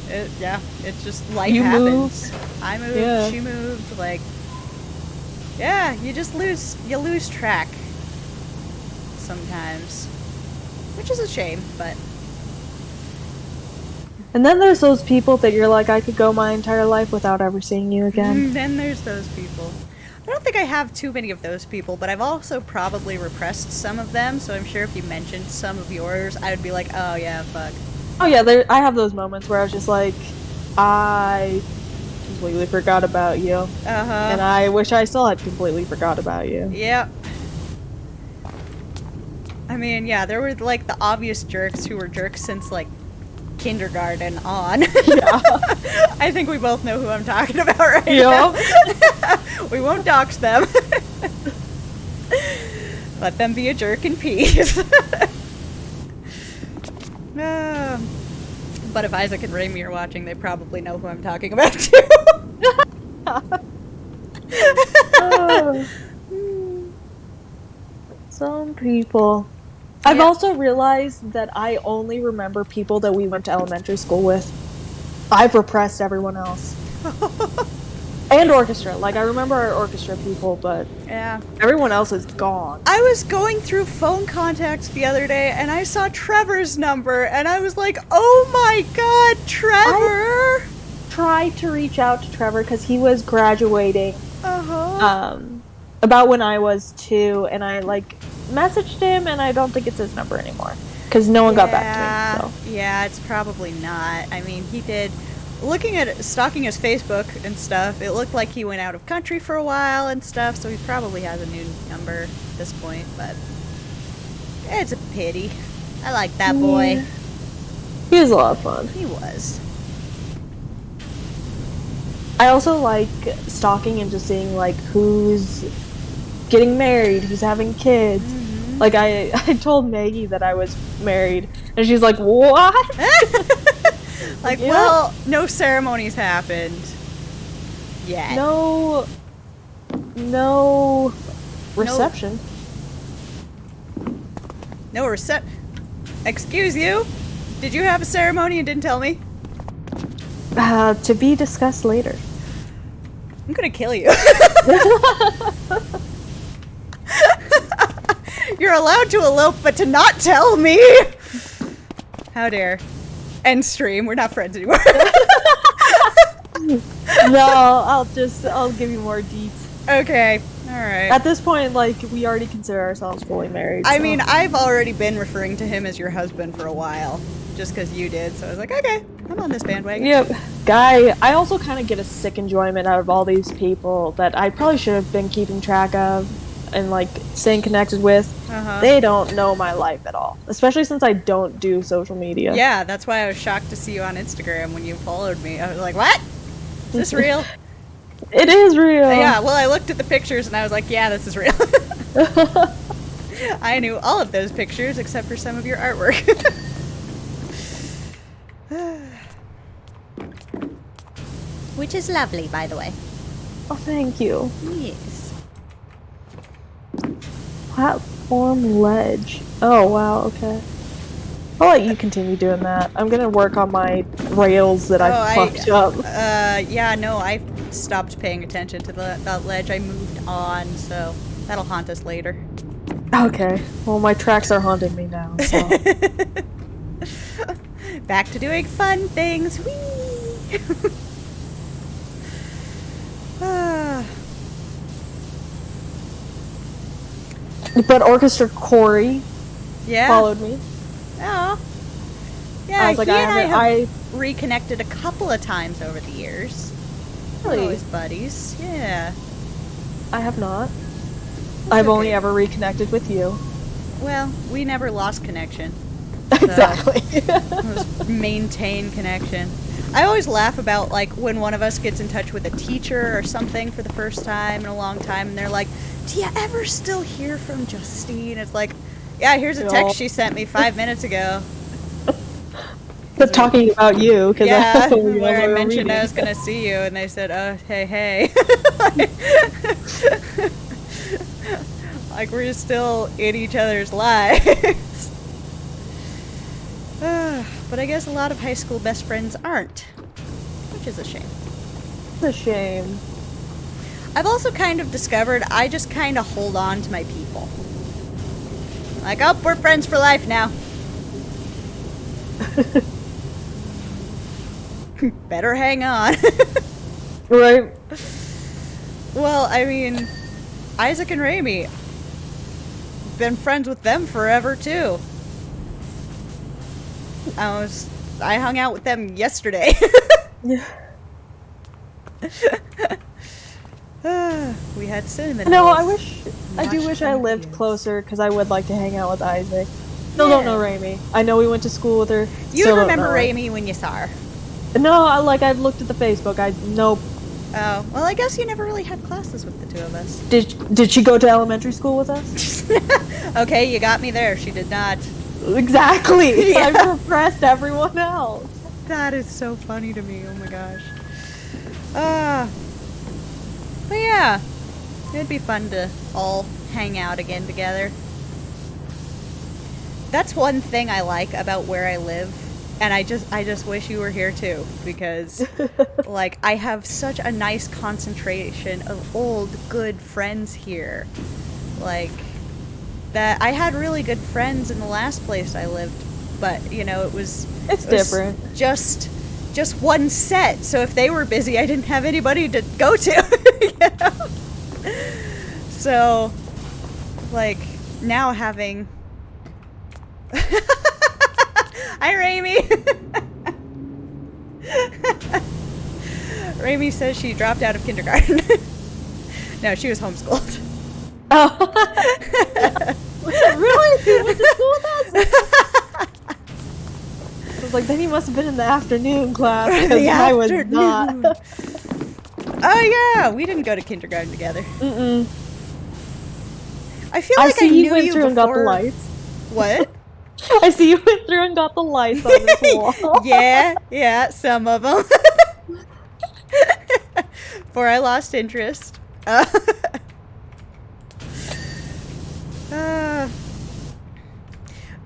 it's just life You happens. moved. I moved, Yeah. she moved, like, yeah, you just lose track sometimes, which is a shame, but And then there's those people that you're like, I could go my entire life without ever seeing you again. then there's those people. I don't think I have too many of those people, but I've also probably repressed some of them, so I'm sure if you mentioned some of yours, I would be like, oh yeah, fuck. Oh yeah, I have those moments where I was just like, I completely forgot about you. Uh-huh. And I wish I still had completely forgot about you. Yep. I mean, yeah, there were, like, the obvious jerks who were jerks since, like, kindergarten on. Yeah. I think we both know who I'm talking about right Yep. now. We won't dox them. Let them be a jerk in peace. But if Isaac and Raimi are watching, they probably know who I'm talking about, too. Oh. Some people. I've Yeah. also realized that I only remember people that we went to elementary school with. I've repressed everyone else. And orchestra. Like, I remember our orchestra people, but Yeah. everyone else is gone. I was going through phone contacts the other day, and I saw Trevor's number, and I was like, oh my god, Trevor! Tried to reach out to Trevor because he was graduating Uh-huh. about when I was too, and I, like, messaged him, and I don't think it's his number anymore. Because no one got back to me, so. Yeah, it's probably not. I mean, he did... Looking at stalking his Facebook and stuff, it looked like he went out of country for a while and stuff, so he probably has a new number at this point, but it's a pity. I like that boy. Yeah. He was a lot of fun. He was. I also like stalking and just seeing, like, who's getting married, who's having kids. Mm-hmm. Like, I told Maggie that I was married, and she's like, what? Like, Yeah. well, no ceremonies happened yet. No reception. No Excuse you? Did you have a ceremony and didn't tell me? To be discussed later. I'm gonna kill you. You're allowed to elope, but to not tell me! How dare. End stream. We're not friends anymore. No, I'll give you more deets. Okay. Alright. At this point, like, we already consider ourselves fully married. I so. mean, I've already been referring to him as your husband for a while. Just because you did, so I was like, okay, I'm on this bandwagon. Yep. Guy, I also kind of get a sick enjoyment out of all these people that I probably should have been keeping track of and, like, staying connected with. They don't know my life at all. Especially since I don't do social media. Yeah, that's why I was shocked to see you on Instagram when you followed me. I was like, what? Is this real? It is real. Yeah, well, I looked at the pictures and I was like, yeah, this is real. I knew all of those pictures except for some of your artwork. Which is lovely, by the way. Oh, thank you. Yes. Platform ledge. Oh, wow, okay. I'll let you continue doing that. I'm gonna work on my rails that I fucked up. Yeah, no, I stopped paying attention to that ledge. I moved on, so that'll haunt us later. Okay. Well, my tracks are haunting me now, so. Back to doing fun things. Whee! But Orchestra Corey followed me. Oh. Yeah, I was like, he and I have I reconnected a couple of times over the years. Really? We're always buddies. Yeah. I have not. I've only ever reconnected with you. Well, we never lost connection. Exactly. Just maintain connection. I always laugh about, like, when one of us gets in touch with a teacher or something for the first time in a long time, and they're like, do you ever still hear from Justine? It's like, yeah, here's a text she sent me 5 minutes ago. But talking about you, because yeah, where I mentioned I was going to see you, and they said, oh, hey. Like, we're just still in each other's lives. But I guess a lot of high school best friends aren't, which is a shame. It's a shame. I've also kind of discovered I just kind of hold on to my people. Like, oh, we're friends for life now. Better hang on. Right. Well, I mean, Isaac and Raimi, been friends with them forever too. I hung out with them yesterday. Yeah. We had cinnamon No, rolls. I do wish I lived closer, because I would like to hang out with Isaac. Still don't know Raimi. I know we went to school with her. You remember Raimi when you saw her? No, I've looked at the Facebook. Nope. Oh, well, I guess you never really had classes with the two of us. Did she go to elementary school with us? Okay, you got me there. She did not. Exactly. Yeah. I repressed everyone else. That is so funny to me. Oh my gosh. But yeah, it'd be fun to all hang out again together. That's one thing I like about where I live, and I just wish you were here too, because like I have such a nice concentration of old good friends here. Like that I had really good friends in the last place I lived, but you know, it was different. Just one set, so if they were busy, I didn't have anybody to go to. You know? So, like, now having... Hi, Raimi! Raimi says she dropped out of kindergarten. No, she was homeschooled. Oh. Really? She went to school with us? I was like, then you must have been in the afternoon class, because I was not. Oh yeah, we didn't go to kindergarten together. Mm-mm. I feel like I knew you went you through and got the before- lights. What? I see you went through and got the lights on this wall. Yeah, some of them. Before I lost interest. But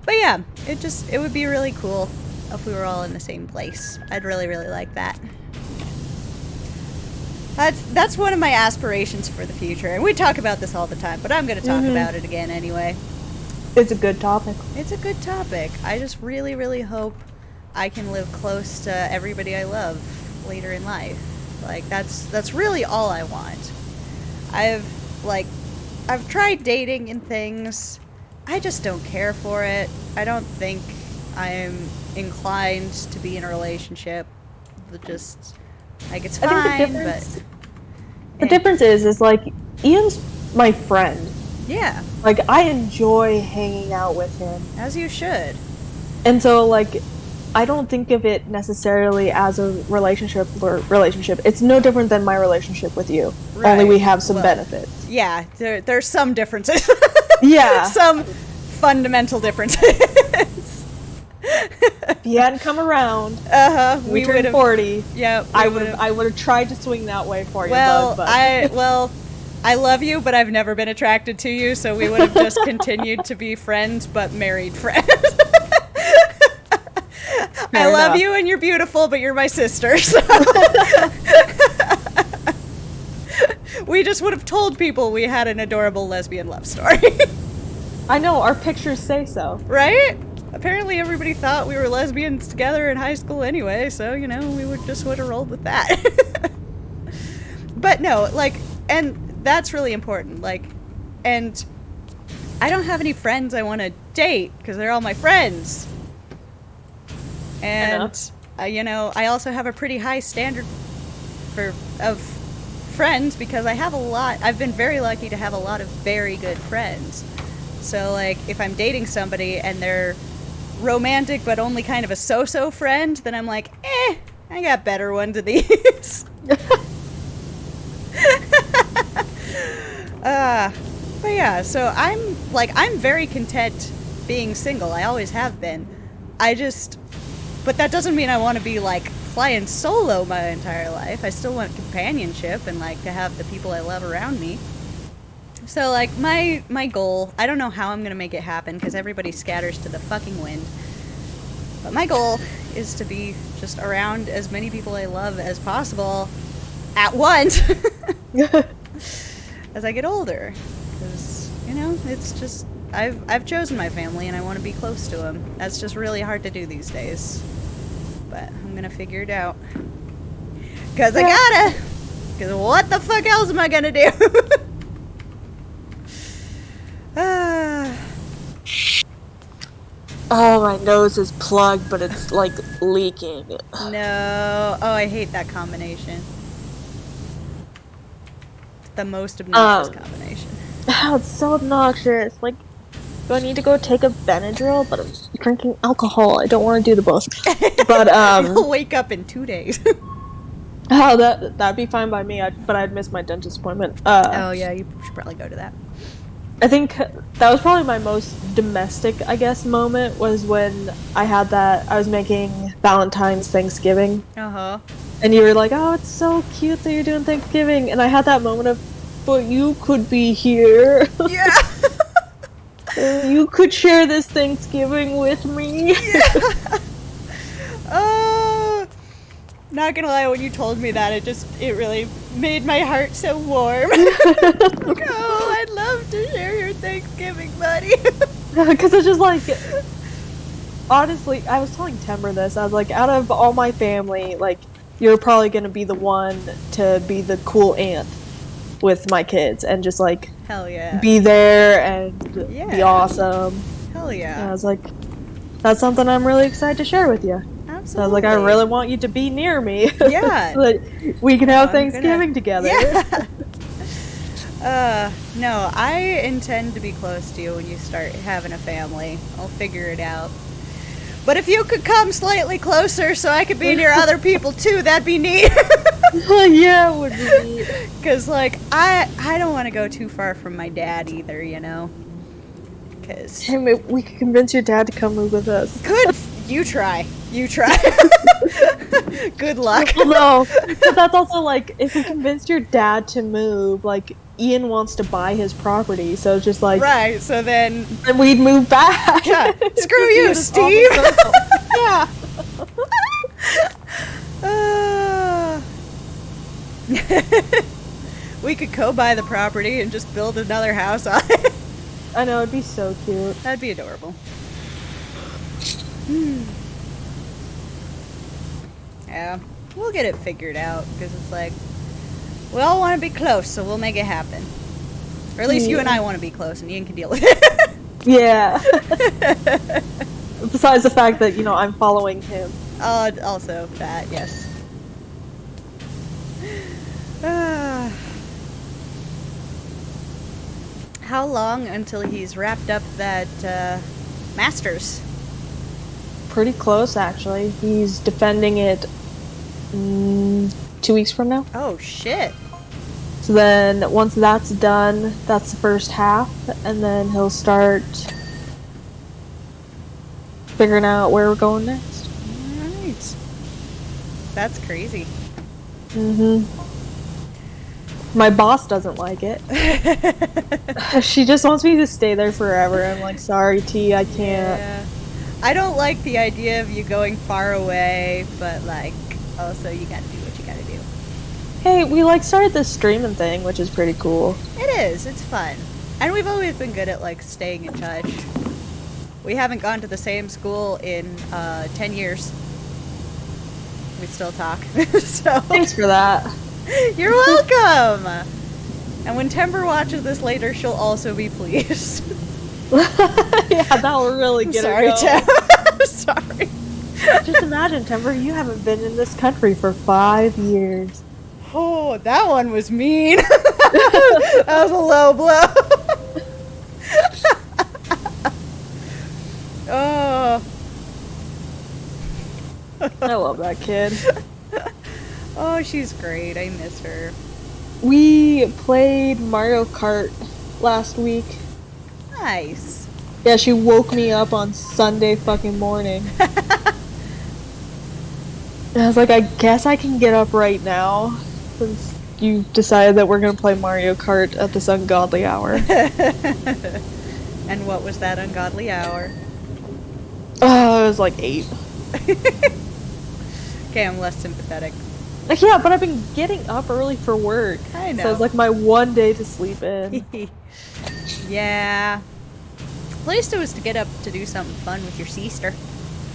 yeah, it would be really cool if we were all in the same place. I'd really, really like that. That's one of my aspirations for the future. And we talk about this all the time, but I'm going to talk about it again anyway. It's a good topic. It's a good topic. I just really, really hope I can live close to everybody I love later in life. Like, that's really all I want. like, I've tried dating and things. I just don't care for it. I don't think I'm inclined to be in a relationship. Just, like, it's fine, I think the but... difference is, like, Ian's my friend. Yeah. Like, I enjoy hanging out with him. As you should. And so, like, I don't think of it necessarily as a relationship. It's no different than my relationship with you. Right. Only we have some benefits. Yeah, there's some differences. Yeah. Some fundamental differences. If you hadn't come around, we turned 40. Yeah, I would have tried to swing that way for you. Well, bud, I love you, but I've never been attracted to you, so we would have just continued to be friends, but married friends. I love you and you're beautiful, but you're my sister. So. We just would have told people we had an adorable lesbian love story. I know, our pictures say so. Right? Apparently everybody thought we were lesbians together in high school anyway, so, you know, we would have rolled with that. But no, like, and that's really important, like, and I don't have any friends I want to date, because they're all my friends. And, you know, I also have a pretty high standard of friends, because I've been very lucky to have a lot of very good friends. So, like, if I'm dating somebody and they're romantic but only kind of a so-so friend, then I'm like, I got better ones than these. But yeah, so I'm very content being single. I always have been. But that doesn't mean I want to be, like, flying solo my entire life. I still want companionship and, like, to have the people I love around me. So, like, my goal, I don't know how I'm going to make it happen, because everybody scatters to the fucking wind. But my goal is to be just around as many people I love as possible at once as I get older. Because, you know, it's just, I've chosen my family and I want to be close to them. That's just really hard to do these days. But I'm going to figure it out. Because I gotta! Because what the fuck else am I going to do? Oh, my nose is plugged, but it's, like, leaking. No. Oh, I hate that combination. The most obnoxious combination. Oh, it's so obnoxious. Like, do I need to go take a Benadryl? But I'm drinking alcohol. I don't want to do the both. But, You'll wake up in 2 days. Oh, that'd be fine by me, but I'd miss my dentist appointment. Oh, yeah, you should probably go to that. I think that was probably my most domestic, I guess, moment, was when I was making Valentine's Thanksgiving. Uh-huh. And you were like, oh, it's so cute that you're doing Thanksgiving. And I had that moment of, but you could be here. Yeah. You could share this Thanksgiving with me. Yeah. Oh, not gonna lie, when you told me that, it really made my heart so warm. Like, oh, I'd love to share your Thanksgiving, buddy. Because it's just like, honestly, I was telling Timber this, I was like, out of all my family, like, you're probably gonna be the one to be the cool aunt with my kids, and just, like, hell yeah, be there and be awesome. Hell yeah. And I was like, that's something I'm really excited to share with you. Absolutely. So I was like, I really want you to be near me. Yeah. So that we can have Thanksgiving together. Yeah. No, I intend to be close to you when you start having a family. I'll figure it out. But if you could come slightly closer so I could be near other people too, that'd be neat. Yeah, it would be neat. Because, like, I don't want to go too far from my dad either, you know? Because... Hey, we could convince your dad to come move with us. Good. You try. You try. Good luck. Well, no, because that's also, like, if we convinced your dad to move, like, Ian wants to buy his property, so it's just like... Right, so then we'd move back. Yeah. Screw you, Steve! Yeah. We could co-buy the property and just build another house on it. I know, it'd be so cute. That'd be adorable. Yeah, we'll get it figured out, because it's like, we all want to be close, so we'll make it happen. Or at least you and I want to be close, and Ian can deal with it. Yeah. Besides the fact that, I'm following him. Also that, yes. How long until he's wrapped up that Masters? Pretty close, actually. He's defending it 2 weeks from now. Oh, shit. So then, once that's done, that's the first half, and then he'll start figuring out where we're going next. Alright. That's crazy. My boss doesn't like it. She just wants me to stay there forever. I'm like, sorry, T, I can't. Yeah. I don't like the idea of you going far away, but, like, also you gotta do what you gotta do. Hey, we, started this streaming thing, which is pretty cool. It is. It's fun. And we've always been good at, staying in touch. We haven't gone to the same school in 10 years. We still talk. So Thanks for that. You're welcome! And when Timber watches this later, she'll also be pleased. Yeah, that'll really get her going. Sorry, Tim. Sorry. Just imagine, Timber, you haven't been in this country for 5 years. Oh, that one was mean. That was a low blow. Oh. I love that kid. Oh, she's great. I miss her. We played Mario Kart last week. Nice. Yeah, she woke me up on Sunday fucking morning. And I was like, I guess I can get up right now, since you decided that we're gonna play Mario Kart at this ungodly hour. And what was that ungodly hour? Oh, it was like 8. Okay, I'm less sympathetic. Yeah, but I've been getting up early for work. I know. So it's like my one day to sleep in. Yeah. At least it was to get up to do something fun with your sister.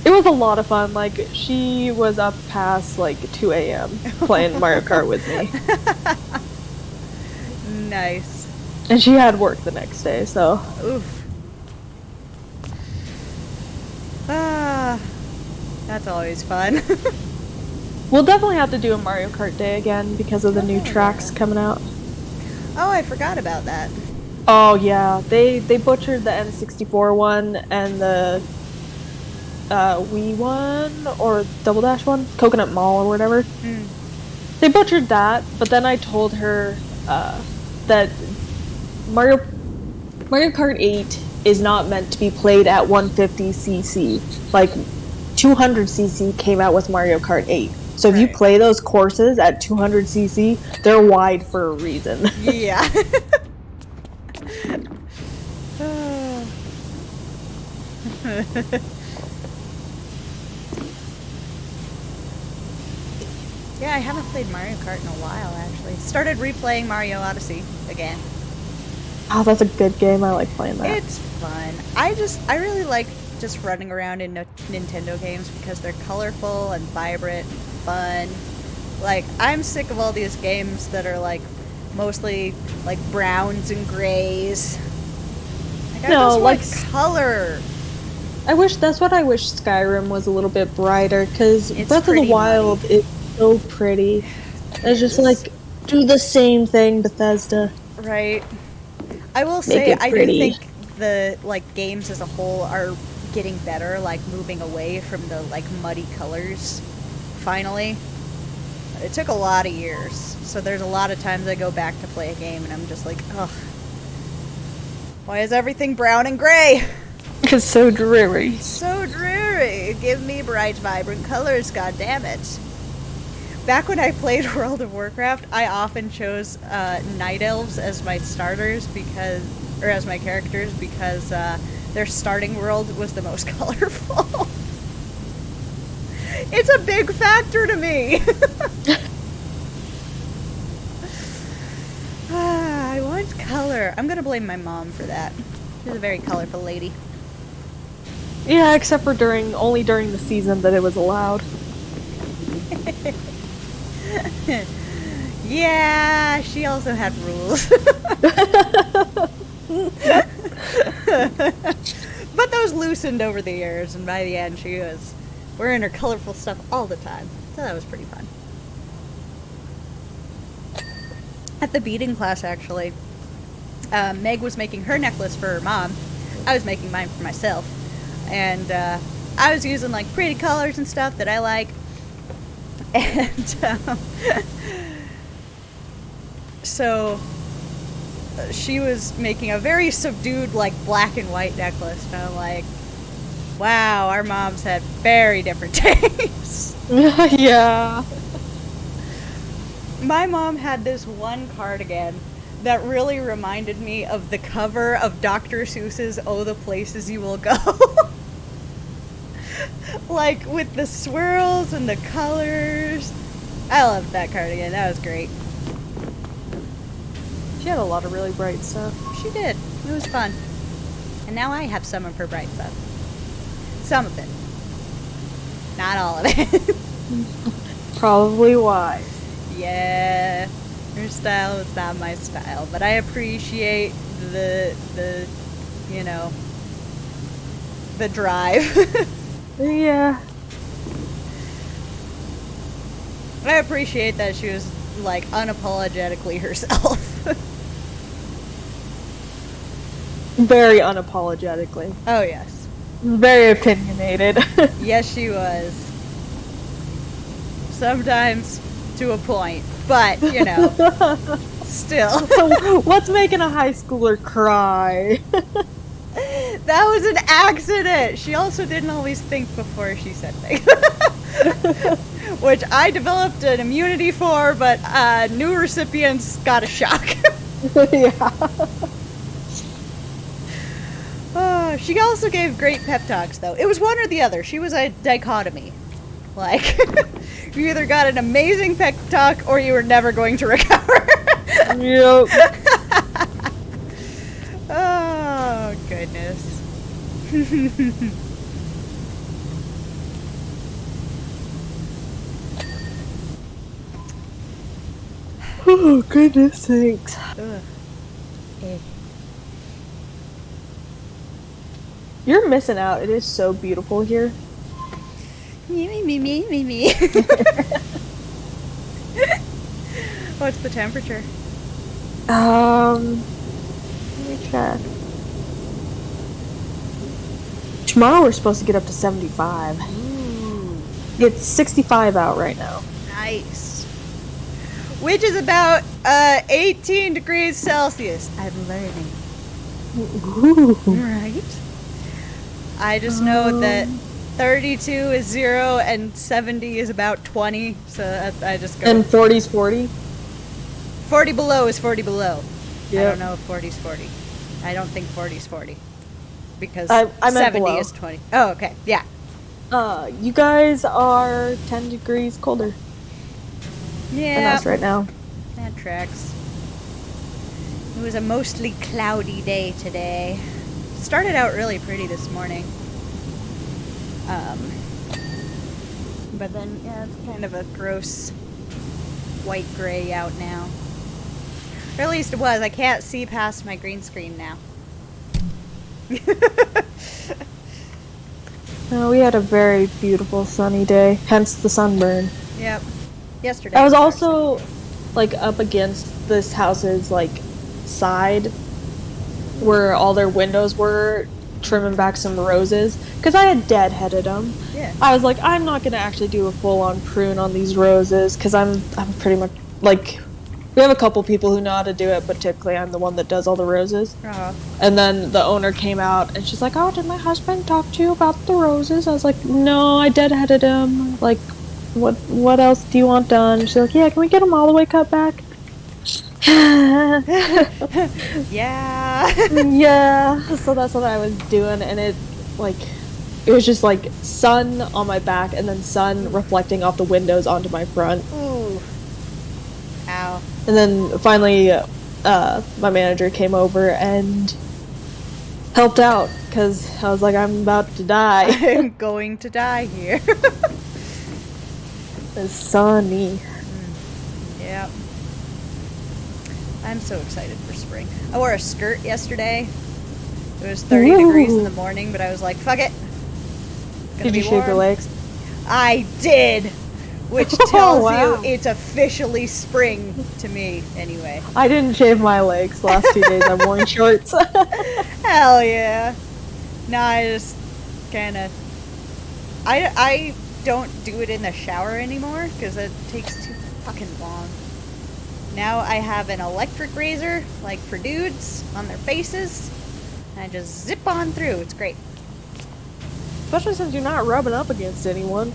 It was a lot of fun. She was up past 2 a.m. playing Mario Kart with me. Nice. And she had work the next day, so. Oof. Ah, that's always fun. We'll definitely have to do a Mario Kart day again because of the new tracks coming out. Oh, I forgot about that. Oh yeah, they butchered the N64 one and the Wii one or Double Dash one, Coconut Mall or whatever. They butchered that, but then I told her that Mario Kart 8 is not meant to be played at 150cc. 200cc came out with Mario Kart 8. So if you play those courses at 200cc, they're wide for a reason. Yeah. Yeah, I haven't played Mario Kart in a while, actually. Started replaying Mario Odyssey again. Oh, that's a good game. I like playing that. It's fun. I really like just running around in Nintendo games because they're colorful and vibrant, fun. I'm sick of all these games that are mostly browns and grays. I just want color. That's what I wish Skyrim was a little bit brighter, because Breath of the Wild is so pretty. It's just do the same thing, Bethesda. Right. I will say, I do think the games as a whole are getting better, moving away from the muddy colors. Finally, it took a lot of years, so there's a lot of times I go back to play a game and I'm just like, ugh, why is everything brown and gray? It's so dreary. So dreary. Give me bright, vibrant colors, goddammit. Back when I played World of Warcraft, I often chose Night Elves as my starters as my characters because their starting world was the most colorful. It's a big factor to me. I want color. I'm gonna blame my mom for that. She's a very colorful lady. Yeah, except for only during the season that it was allowed. Yeah, she also had rules. But those loosened over the years, and by the end she was wearing her colorful stuff all the time. So that was pretty fun. At the beading class, actually, Meg was making her necklace for her mom. I was making mine for myself. And I was using like pretty colors and stuff that I like. And so she was making a very subdued, like, black and white necklace. And I'm like, wow, our moms had very different tastes. Yeah. My mom had this one cardigan that really reminded me of the cover of Dr. Seuss's Oh, the Places You Will Go. Like, with the swirls and the colors. I loved that cardigan. That was great. She had a lot of really bright stuff. She did. It was fun. And now I have some of her bright stuff. Some of it. Not all of it. Probably why. Yeah. Her style is not my style. But I appreciate the you know, the drive. Yeah. I appreciate that she was, like, unapologetically herself. Very unapologetically. Oh, yes. Very opinionated. Yes, she was. Sometimes to a point, but, you know, still. What's making a high schooler cry? That was an accident! She also didn't always think before she said things. Which I developed an immunity for, but new recipients got a shock. Yeah. She also gave great pep talks, though. It was one or the other. She was a dichotomy. Like, you either got an amazing pep talk or you were never going to recover. Yep. Oh, goodness. Oh, goodness sakes. Ugh. Eh. You're missing out. It is so beautiful here. Me. What's the temperature? Let me check. Tomorrow we're supposed to get up to 75. Ooh, It's 65 out right now. nice. Which is about 18 degrees Celsius. I'm learning. Ooh. Right? I just know that 32 is 0 and 70 is about 20. So I just go. And 40's 40? 40 below is 40 below. I Yep. don't know if 40's 40. I don't think 40's 40. Because I meant 70 below. is 20. Oh, okay. Yeah. You guys are 10 degrees colder than Yeah. us right now. That tracks. It was a mostly cloudy day today. Started out really pretty this morning. But then, yeah, it's kind of a gross white gray out now. Or at least it was. I can't see past my green screen now. We had a very beautiful sunny day, hence the sunburn. Yep. Yesterday. I was also, like, up against this house's, like, side where all their windows were, trimming back some roses, because I had deadheaded them. Yeah. I was like, I'm not going to actually do a full-on prune on these roses, because I'm pretty much, like, we have a couple people who know how to do it, but typically I'm the one that does all the roses. Uh-huh. And then the owner came out, and she's like, oh, did my husband talk to you about the roses? I was like, no, I deadheaded him. Like, what else do you want done? She's like, yeah, can we get them all the way cut back? Yeah. Yeah. So that's what I was doing, and it was just like sun on my back and then sun reflecting off the windows onto my front. Ooh. Ow. And then finally, my manager came over and helped out, because I was like, I'm about to die. I'm going to die here. It's sunny. Yep. I'm so excited for spring. I wore a skirt yesterday. It was 30 degrees in the morning, but I was like, fuck it. Did you shave your legs? I did! Which tells you it's officially spring to me, anyway. I didn't shave my legs last 2 days. I'm wearing shorts. Hell yeah. No, I just kind of... I don't do it in the shower anymore, because it takes too fucking long. Now I have an electric razor, like for dudes, on their faces, and I just zip on through. It's great. Especially since you're not rubbing up against anyone.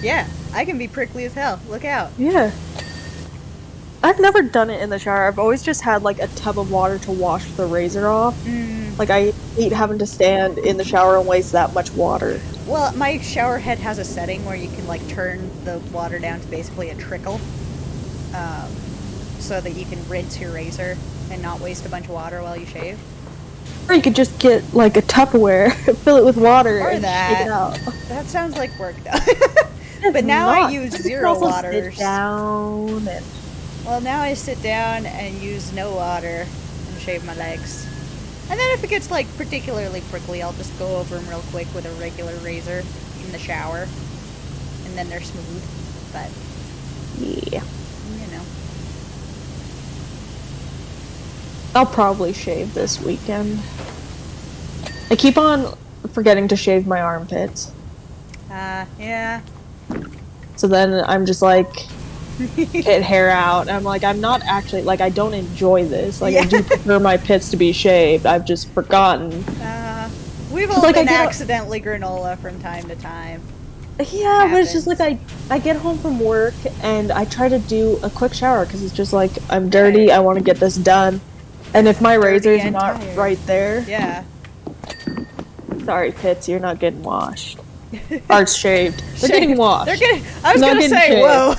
Yeah, I can be prickly as hell. Look out. Yeah. I've never done it in the shower. I've always just had like a tub of water to wash the razor off. Like I hate having to stand in the shower and waste that much water. Well, my shower head has a setting where you can like turn the water down to basically a trickle. So that you can rinse your razor and not waste a bunch of water while you shave. Or you could just get like a Tupperware, fill it with water, or and that. shake it out. That sounds like work though. But now I use 0 waters. Sit down and... Well, now I sit down and use no water and shave my legs. And then if it gets like particularly prickly, I'll just go over them real quick with a regular razor in the shower. And then they're smooth. But yeah. You know. I'll probably shave this weekend. I keep on forgetting to shave my armpits. Yeah. So then I'm just like, get hair out. I'm like, I'm not actually, like, I don't enjoy this. Like, I do prefer my pits to be shaved. I've just forgotten. We've all been accidentally granola from time to time. Yeah, but it's just like I get home from work and I try to do a quick shower because it's just like, I'm dirty, I want to get this done. And if my razor's not right there... Yeah. Sorry, pits, you're not getting washed. Art's shaved. They're getting washed. They're getting... I was gonna say, shaved. Whoa.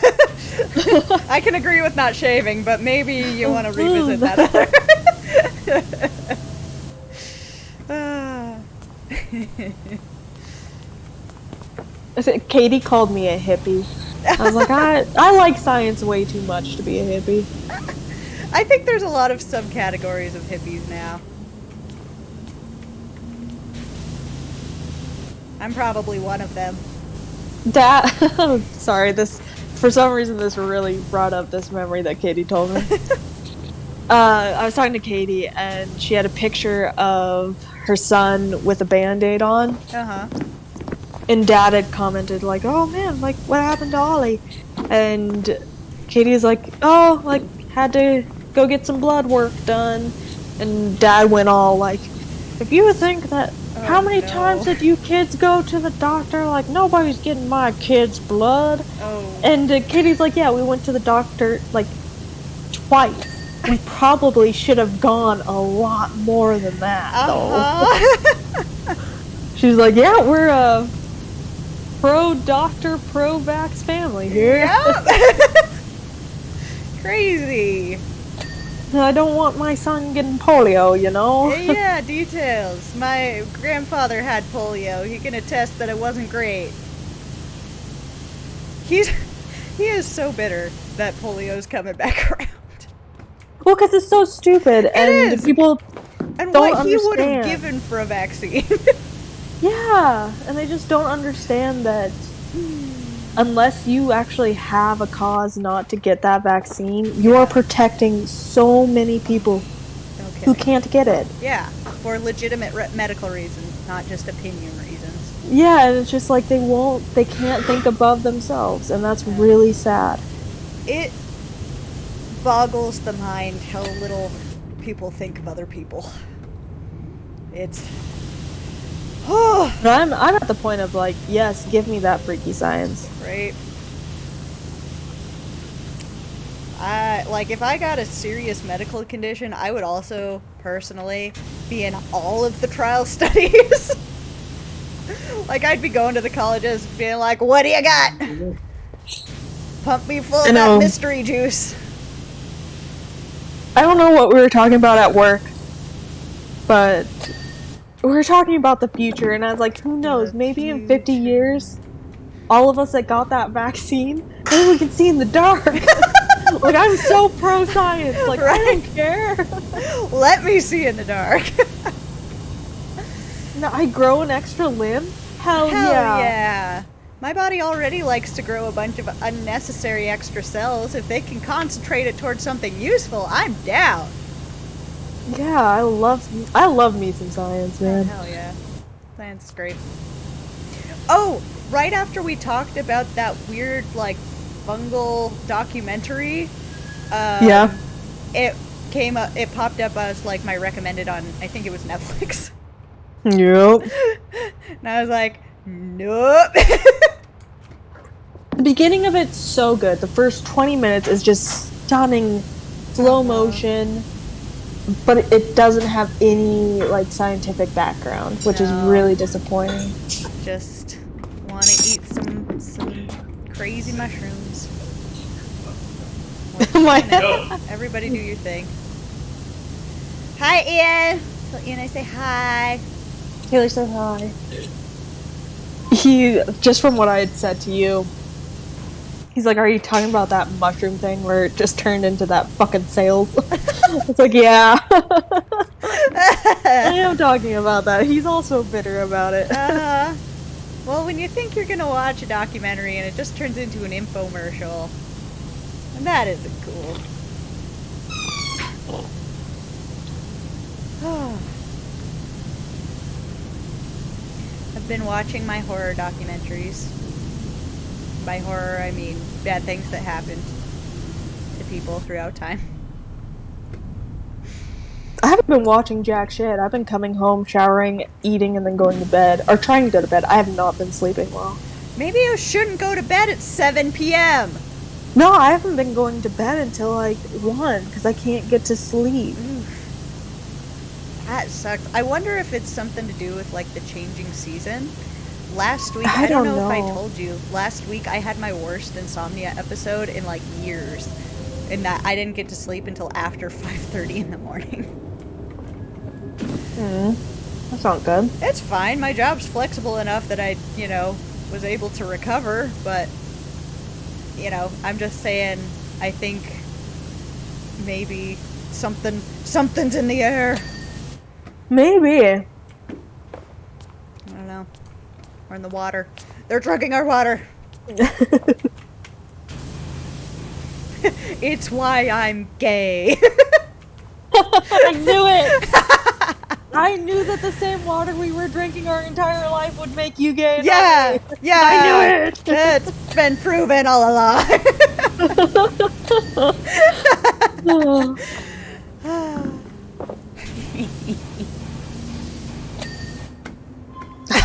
I can agree with not shaving, but maybe you want to revisit that other... Katie called me a hippie. I was like, I like science way too much to be a hippie. I think there's a lot of subcategories of hippies now. I'm probably one of them. Sorry, for some reason this really brought up this memory that Katie told me. I was talking to Katie and she had a picture of her son with a Band-Aid on. Uh-huh. And Dad had commented like, oh man, like what happened to Ollie? And Katie's like, oh, like had to go get some blood work done. And Dad went all like, if you think that, how many times did you kids go to the doctor? Like, nobody's getting my kid's blood. Oh. And Katie's like, yeah, we went to the doctor like twice. We probably should have gone a lot more than that, though. She's like, yeah, we're a pro-doctor, pro-vax family here. Yep. Crazy. I don't want my son getting polio, you know? Yeah, details. My grandfather had polio. He can attest that it wasn't great. He is so bitter that polio's coming back around. Well, because it's so stupid, and people and don't what he would have understand. given for a vaccine. Yeah, and they just don't understand that unless you actually have a cause not to get that vaccine, you are protecting so many people who can't get it. Yeah, for legitimate medical reasons, not just opinion reasons. Yeah, and it's just like they can't think above themselves, and that's really sad. It boggles the mind how little people think of other people. It's... But I'm at the point of like, yes, give me that freaky science. Right. Like, if I got a serious medical condition, I would also, personally, be in all of the trial studies. Like, I'd be going to the colleges being like, what do you got? Pump me full of that mystery juice. I don't know what we were talking about at work, but we were talking about the future, and I was like, who knows, maybe in 50 years, all of us that got that vaccine, maybe we can see in the dark. Like, I'm so pro-science. Like, I don't care. Let me see in the dark. No, I grow an extra limb? Hell yeah. My body already likes to grow a bunch of unnecessary extra cells. If they can concentrate it towards something useful, I'm down. Yeah, I love me some science, man. Oh, hell yeah. Science is great. Oh, right after we talked about that weird, like, fungal documentary, Yeah. it came up, it popped up as, like, my recommended on, I think it was Netflix. Yep. And I was like, nope. The beginning of it's so good. The first 20 minutes is just stunning, slow motion, but it doesn't have any, like, scientific background, which is really disappointing. Just want to eat some crazy mushrooms. Everybody do your thing. Hi, Ian. So Ian, I say hi. Taylor said hi. He, just from what I had said to you, he's like, are you talking about that mushroom thing where it just turned into that fucking sales? It's like, yeah. I am talking about that. He's also bitter about it. Well, when you think you're gonna watch a documentary and it just turns into an infomercial, that isn't cool. I've been watching my horror documentaries. By horror, I mean bad things that happen to people throughout time. I haven't been watching jack shit. I've been coming home, showering, eating, and then going to bed. Or trying to go to bed. I have not been sleeping well. Maybe you shouldn't go to bed at 7 p.m. No, I haven't been going to bed until like 1 because I can't get to sleep. That sucks. I wonder if it's something to do with like the changing season. Last week, I don't know know if I told you, last week I had my worst insomnia episode in like years. In that I didn't get to sleep until after 5:30 in the morning. That's not good. It's fine. My job's flexible enough that I, was able to recover, but, I'm just saying, I think maybe something's in the air. Maybe. I don't know. We're in the water. They're drugging our water. It's why I'm gay. I knew it! I knew that the same water we were drinking our entire life would make you gay. Yeah! Yeah! I knew it! It's been proven all along.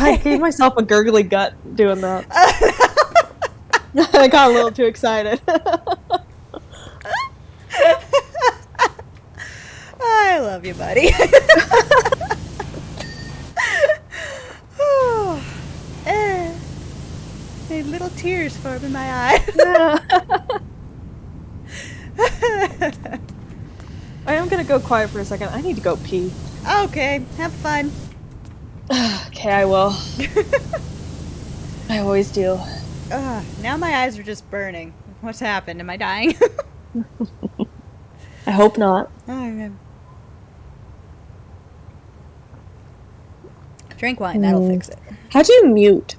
I gave myself a gurgly gut doing that. I got a little too excited. I love you, buddy. Made little tears form in my eye. I am gonna go quiet for a second. I need to go pee. Okay, have fun. Okay, I will. I always do. Now my eyes are just burning. What's happened? Am I dying? I hope not. Okay. Drink wine, that'll fix it. How do you mute?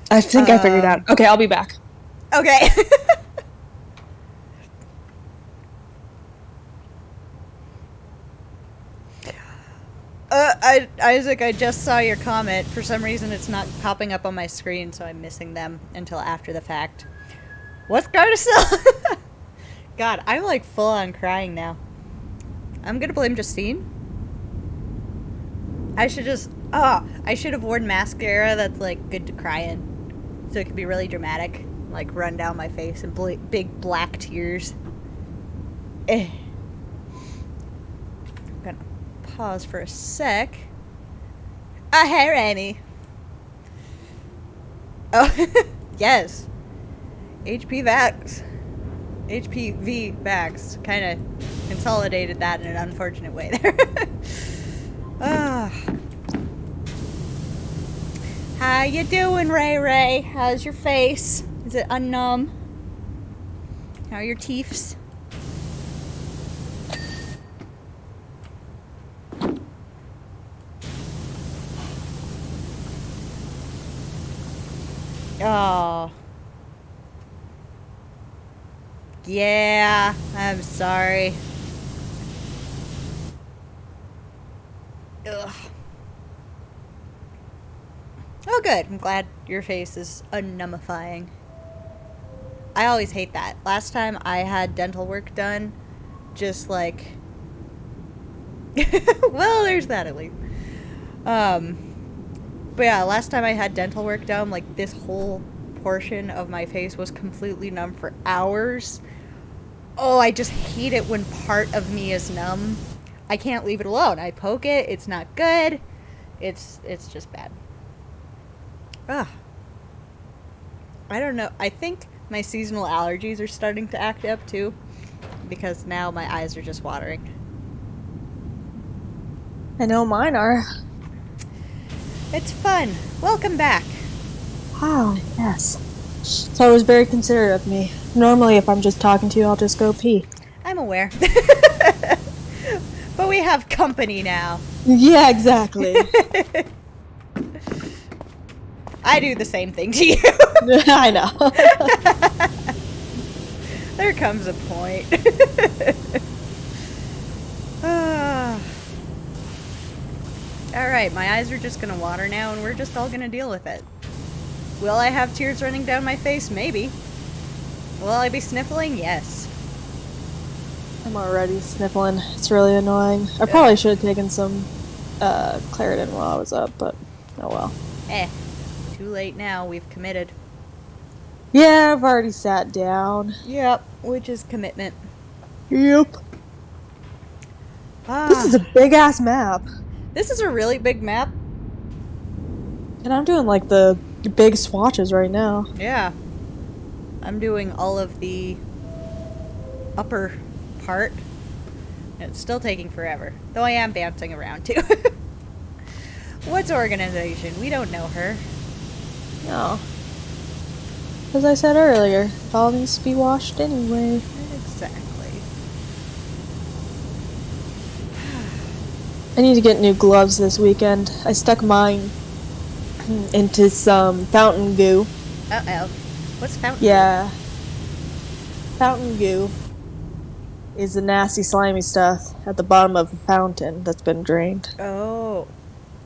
I think I figured it out. Okay, I'll be back. Okay. Isaac, I just saw your comment. For some reason, it's not popping up on my screen, so I'm missing them until after the fact. What's Gardasil? God, I'm like full on crying now. I'm gonna blame Justine. I should have worn mascara that's like good to cry in. So it could be really dramatic. Like run down my face and big black tears. I'm gonna pause for a sec. Oh, hey, Rami. Oh, yes. HPV vax kind of consolidated that in an unfortunate way there. How you doing, Ray Ray? How's your face? Is it unnumb? How are your teeths? Oh. Yeah, I'm sorry. Ugh. Oh, good. I'm glad your face is unnumbifying. I always hate that. Last time I had dental work done, just like... well, there's that at least. But yeah, last time I had dental work done, like, this whole portion of my face was completely numb for hours. Oh, I just hate it when part of me is numb. I can't leave it alone. I poke it, it's not good. It's just bad. Ugh. I don't know. I think my seasonal allergies are starting to act up too, because now my eyes are just watering. I know mine are. It's fun. Welcome back. Wow, yes. So it was very considerate of me. Normally, if I'm just talking to you, I'll just go pee. I'm aware. But we have company now. Yeah, exactly. I do the same thing to you. I know. There comes a point. Alright, my eyes are just gonna water now and we're just all gonna deal with it. Will I have tears running down my face? Maybe. Will I be sniffling? Yes. I'm already sniffling. It's really annoying. I probably should have taken some Claritin while I was up, but oh well. Too late now. We've committed. Yeah, I've already sat down. Yep, which is commitment. Yep. This is a big-ass map. This is a really big map. And I'm doing, like, the big swatches right now. Yeah. I'm doing all of the upper part. It's still taking forever. Though I am bouncing around, too. What's organization? We don't know her. No. As I said earlier, it all needs to be washed anyway. Exactly. I need to get new gloves this weekend. I stuck mine into some fountain goo. Uh-oh. What's fountain Yeah. Fountain goo is the nasty, slimy stuff at the bottom of a fountain that's been drained. Oh.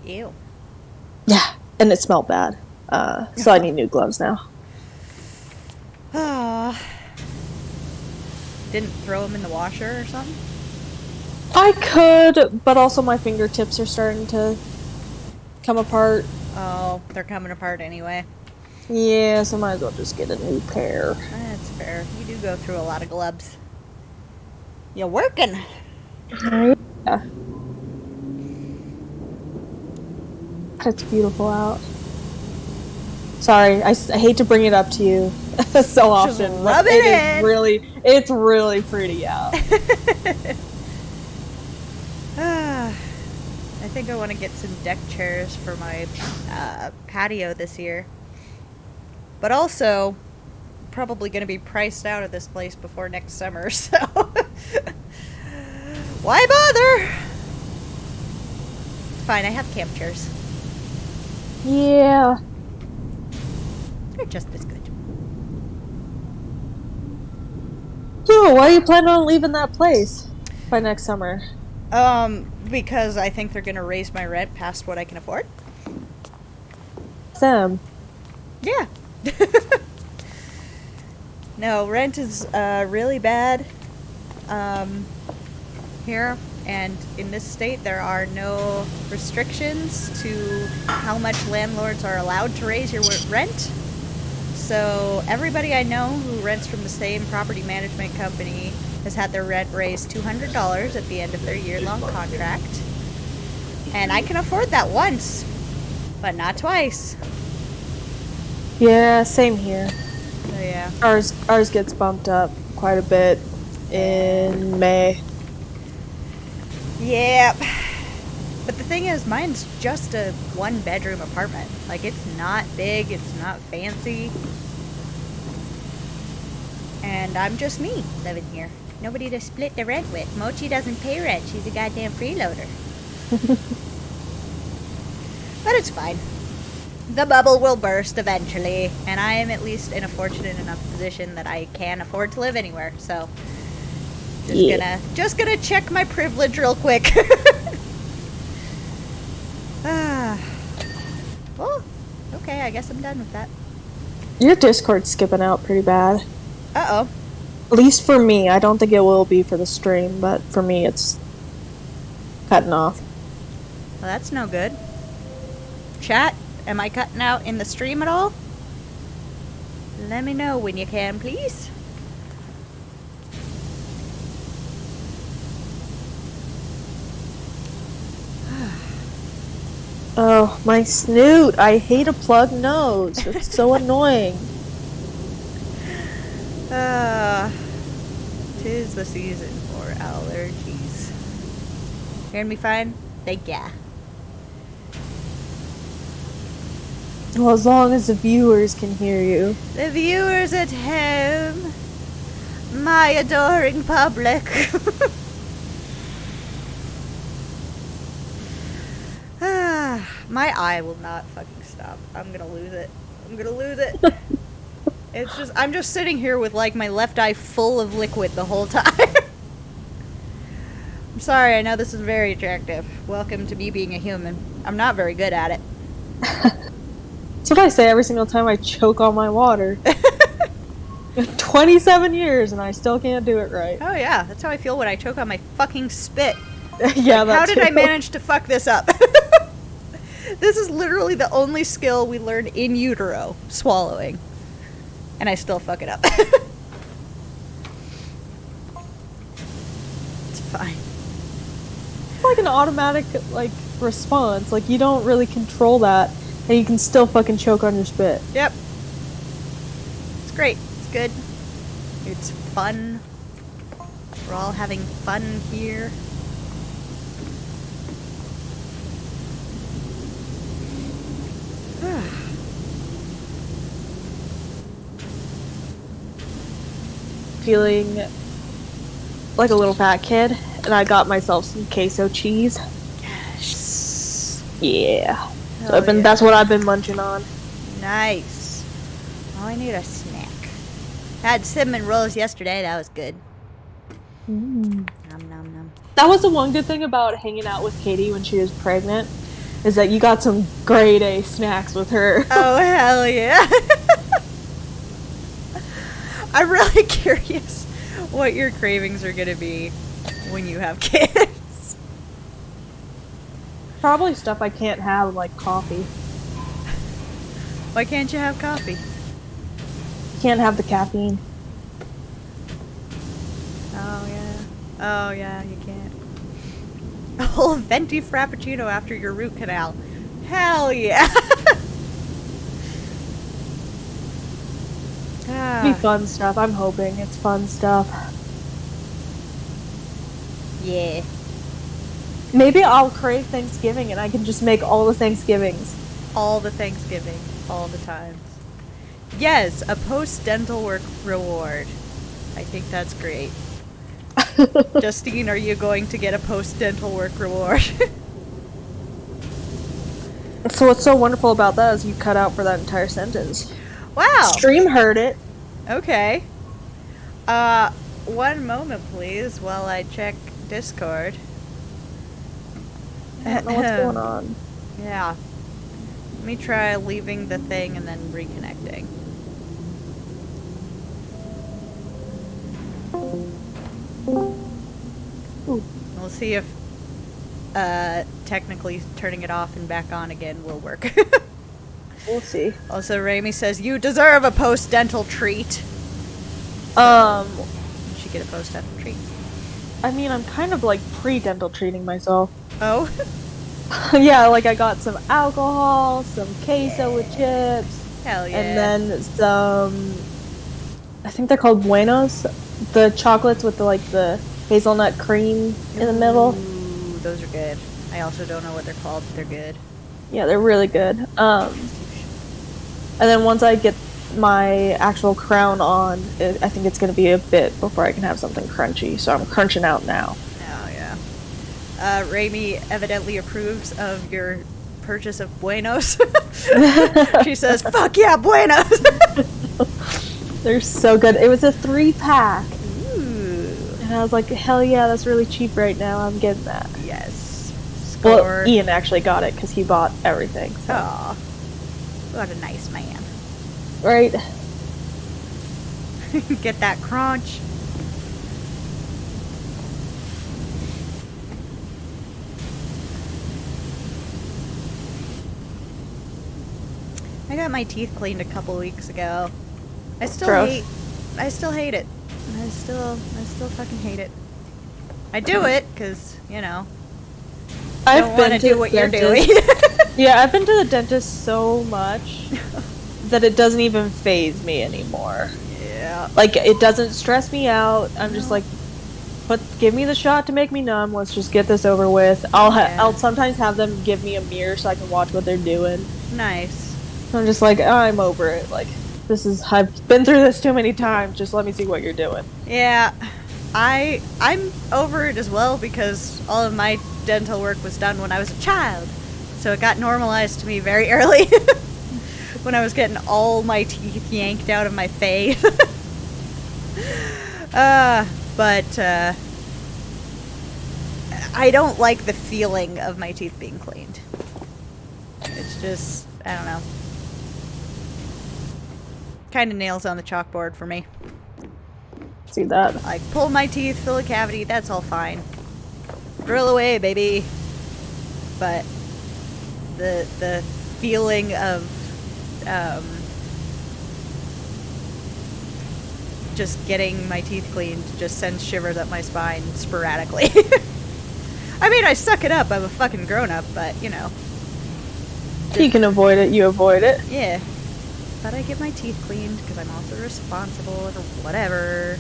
Ew. Yeah, and it smelled bad. So I need new gloves now. Didn't throw them in the washer or something? I could, but also my fingertips are starting to come apart. Oh, they're coming apart anyway. Yeah, so might as well just get a new pair. That's fair. You do go through a lot of gloves. You're working. Yeah. It's beautiful out. Sorry, I hate to bring it up to you so often. Just rub it in. It's really pretty out. I think I want to get some deck chairs for my patio this year. But also, probably going to be priced out of this place before next summer, so... Why bother? Fine, I have camp chairs. Yeah. They're just as good. So, why are you planning on leaving that place by next summer? Because I think they're gonna raise my rent past what I can afford. Them. Yeah. No, rent is, really bad, here. And in this state, there are no restrictions to how much landlords are allowed to raise your rent. So everybody I know who rents from the same property management company has had their rent raised $200 at the end of their year-long contract. And I can afford that once, but not twice. Yeah, same here. So yeah. Ours gets bumped up quite a bit in May. Yep. But the thing is, mine's just a one-bedroom apartment. Like, it's not big, it's not fancy. And I'm just me living here. Nobody to split the rent with. Mochi doesn't pay rent. She's a goddamn freeloader. But it's fine. The bubble will burst eventually, and I am at least in a fortunate enough position that I can afford to live anywhere. So, just gonna check my privilege real quick. Well, okay, I guess I'm done with that. Your Discord's skipping out pretty bad. Uh-oh. At least for me. I don't think it will be for the stream, but for me it's cutting off. Well, that's no good. Chat, am I cutting out in the stream at all? Let me know when you can, please. Oh, my snoot. I hate a plugged nose. It's so annoying. 'Tis the season for allergies. Hearing me fine? Thank ya. Well, as long as the viewers can hear you. The viewers at home, my adoring public. My eye will not fucking stop. I'm gonna lose it. I'm gonna lose it. It's just, I'm just sitting here with like my left eye full of liquid the whole time. I'm sorry, I know this is very attractive. Welcome to me being a human. I'm not very good at it. That's what I say every single time I choke on my water. 27 years and I still can't do it right. Oh yeah, that's how I feel when I choke on my fucking spit. Yeah, like, how did I manage to fuck this up? This is literally the only skill we learned in utero, swallowing. And I still fuck it up. It's fine. It's like an automatic, like, response. Like, you don't really control that, and you can still fucking choke on your spit. Yep. It's great. It's good. It's fun. We're all having fun here. Feeling like a little fat kid, and I got myself some queso cheese. Yes. Yeah. Hell yeah. That's what I've been munching on. Nice. Oh, I need a snack. Had cinnamon rolls yesterday. That was good. Nom nom nom. That was the one good thing about hanging out with Katie when she was pregnant, is that you got some grade A snacks with her. Oh, hell yeah. I'm really curious what your cravings are going to be when you have kids. Probably stuff I can't have, like coffee. Why can't you have coffee? You can't have the caffeine. Oh, yeah. Oh, yeah, you can't. A whole venti frappuccino after your root canal. Hell yeah. Be fun stuff. I'm hoping it's fun stuff. Yeah. Maybe I'll crave Thanksgiving and I can just make all the Thanksgivings. All the Thanksgiving. All the times. Yes, a post-dental work reward. I think that's great. Justine, are you going to get a post-dental work reward? So what's so wonderful about that is you cut out for that entire sentence. Wow. Stream heard it. Okay. One moment, please, while I check Discord. I don't know what's going on. Yeah. Let me try leaving the thing and then reconnecting. Ooh. We'll see if technically turning it off and back on again will work. We'll see. Also, Raimi says, you deserve a post-dental treat. You should get a post-dental treat. I mean, I'm kind of like pre-dental treating myself. Oh? Yeah, like I got some alcohol, some queso with chips. Hell yeah. And then some, I think they're called Buenos. The chocolates with the, like, the hazelnut cream in the middle. Ooh, those are good. I also don't know what they're called, but they're good. Yeah, they're really good. And then once I get my actual crown on, I think it's going to be a bit before I can have something crunchy. So I'm crunching out now. Oh, yeah. Raimi evidently approves of your purchase of Buenos. She says, fuck yeah, Buenos! They're so good. It was a 3-pack. Ooh. And I was like, hell yeah, that's really cheap right now. I'm getting that. Yes. Score. Well, Ian actually got it because he bought everything. So. Aw. What a nice man. Right. Get that crunch. I got my teeth cleaned a couple weeks ago. I still hate it. I still fucking hate it. I do it because, you know, I don't want to do what you're doing. Yeah, I've been to the dentist so much that it doesn't even faze me anymore. Yeah. Like, it doesn't stress me out. I'm just like, but give me the shot to make me numb. Let's just get this over with. I'll sometimes have them give me a mirror so I can watch what they're doing. Nice. So I'm just like, I'm over it. Like, I've been through this too many times. Just let me see what you're doing. Yeah. I'm over it as well because all of my dental work was done when I was a child. So it got normalized to me very early. When I was getting all my teeth yanked out of my face. But I don't like the feeling of my teeth being cleaned. It's just, I don't know. Kind of nails on the chalkboard for me. See that? Like, pull my teeth, fill a cavity, that's all fine. Drill away, baby. But the feeling of just getting my teeth cleaned just sends shivers up my spine sporadically. I mean, I suck it up. I'm a fucking grown-up, but, you know. You can avoid it, you avoid it. Yeah. But I get my teeth cleaned because I'm also responsible or whatever.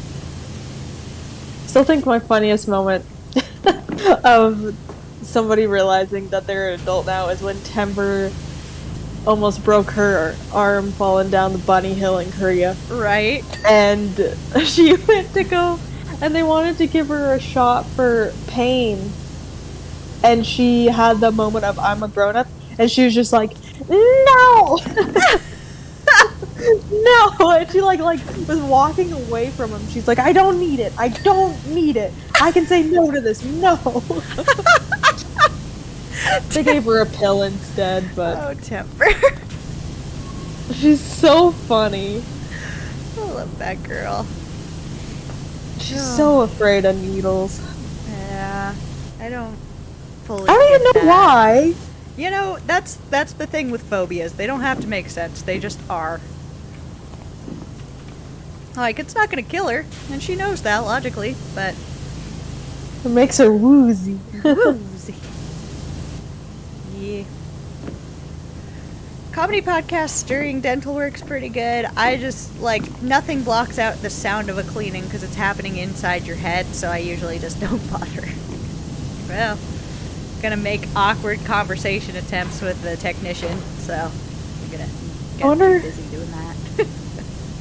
Still think my funniest moment of somebody realizing that they're an adult now is when Timber almost broke her arm falling down the bunny hill in Korea. Right. And she went to go, and they wanted to give her a shot for pain. And she had the moment of, I'm a grown-up, and she was just like, no! No! And she like was walking away from him. She's like, I don't need it. I don't need it. I can say no to this. No! They gave her a pill instead, but... Oh, Timber. She's so funny. I love that girl. She's so afraid of needles. Yeah. I don't fully I don't even know why. You know, that's the thing with phobias. They don't have to make sense. They just are. Like, it's not gonna kill her, and she knows that logically, but... It makes her woozy. Woozy. Yeah. Comedy podcasts during dental work's pretty good. I just, like, nothing blocks out the sound of a cleaning because it's happening inside your head, so I usually just don't bother. Well, gonna make awkward conversation attempts with the technician, so I'm gonna get busy doing that.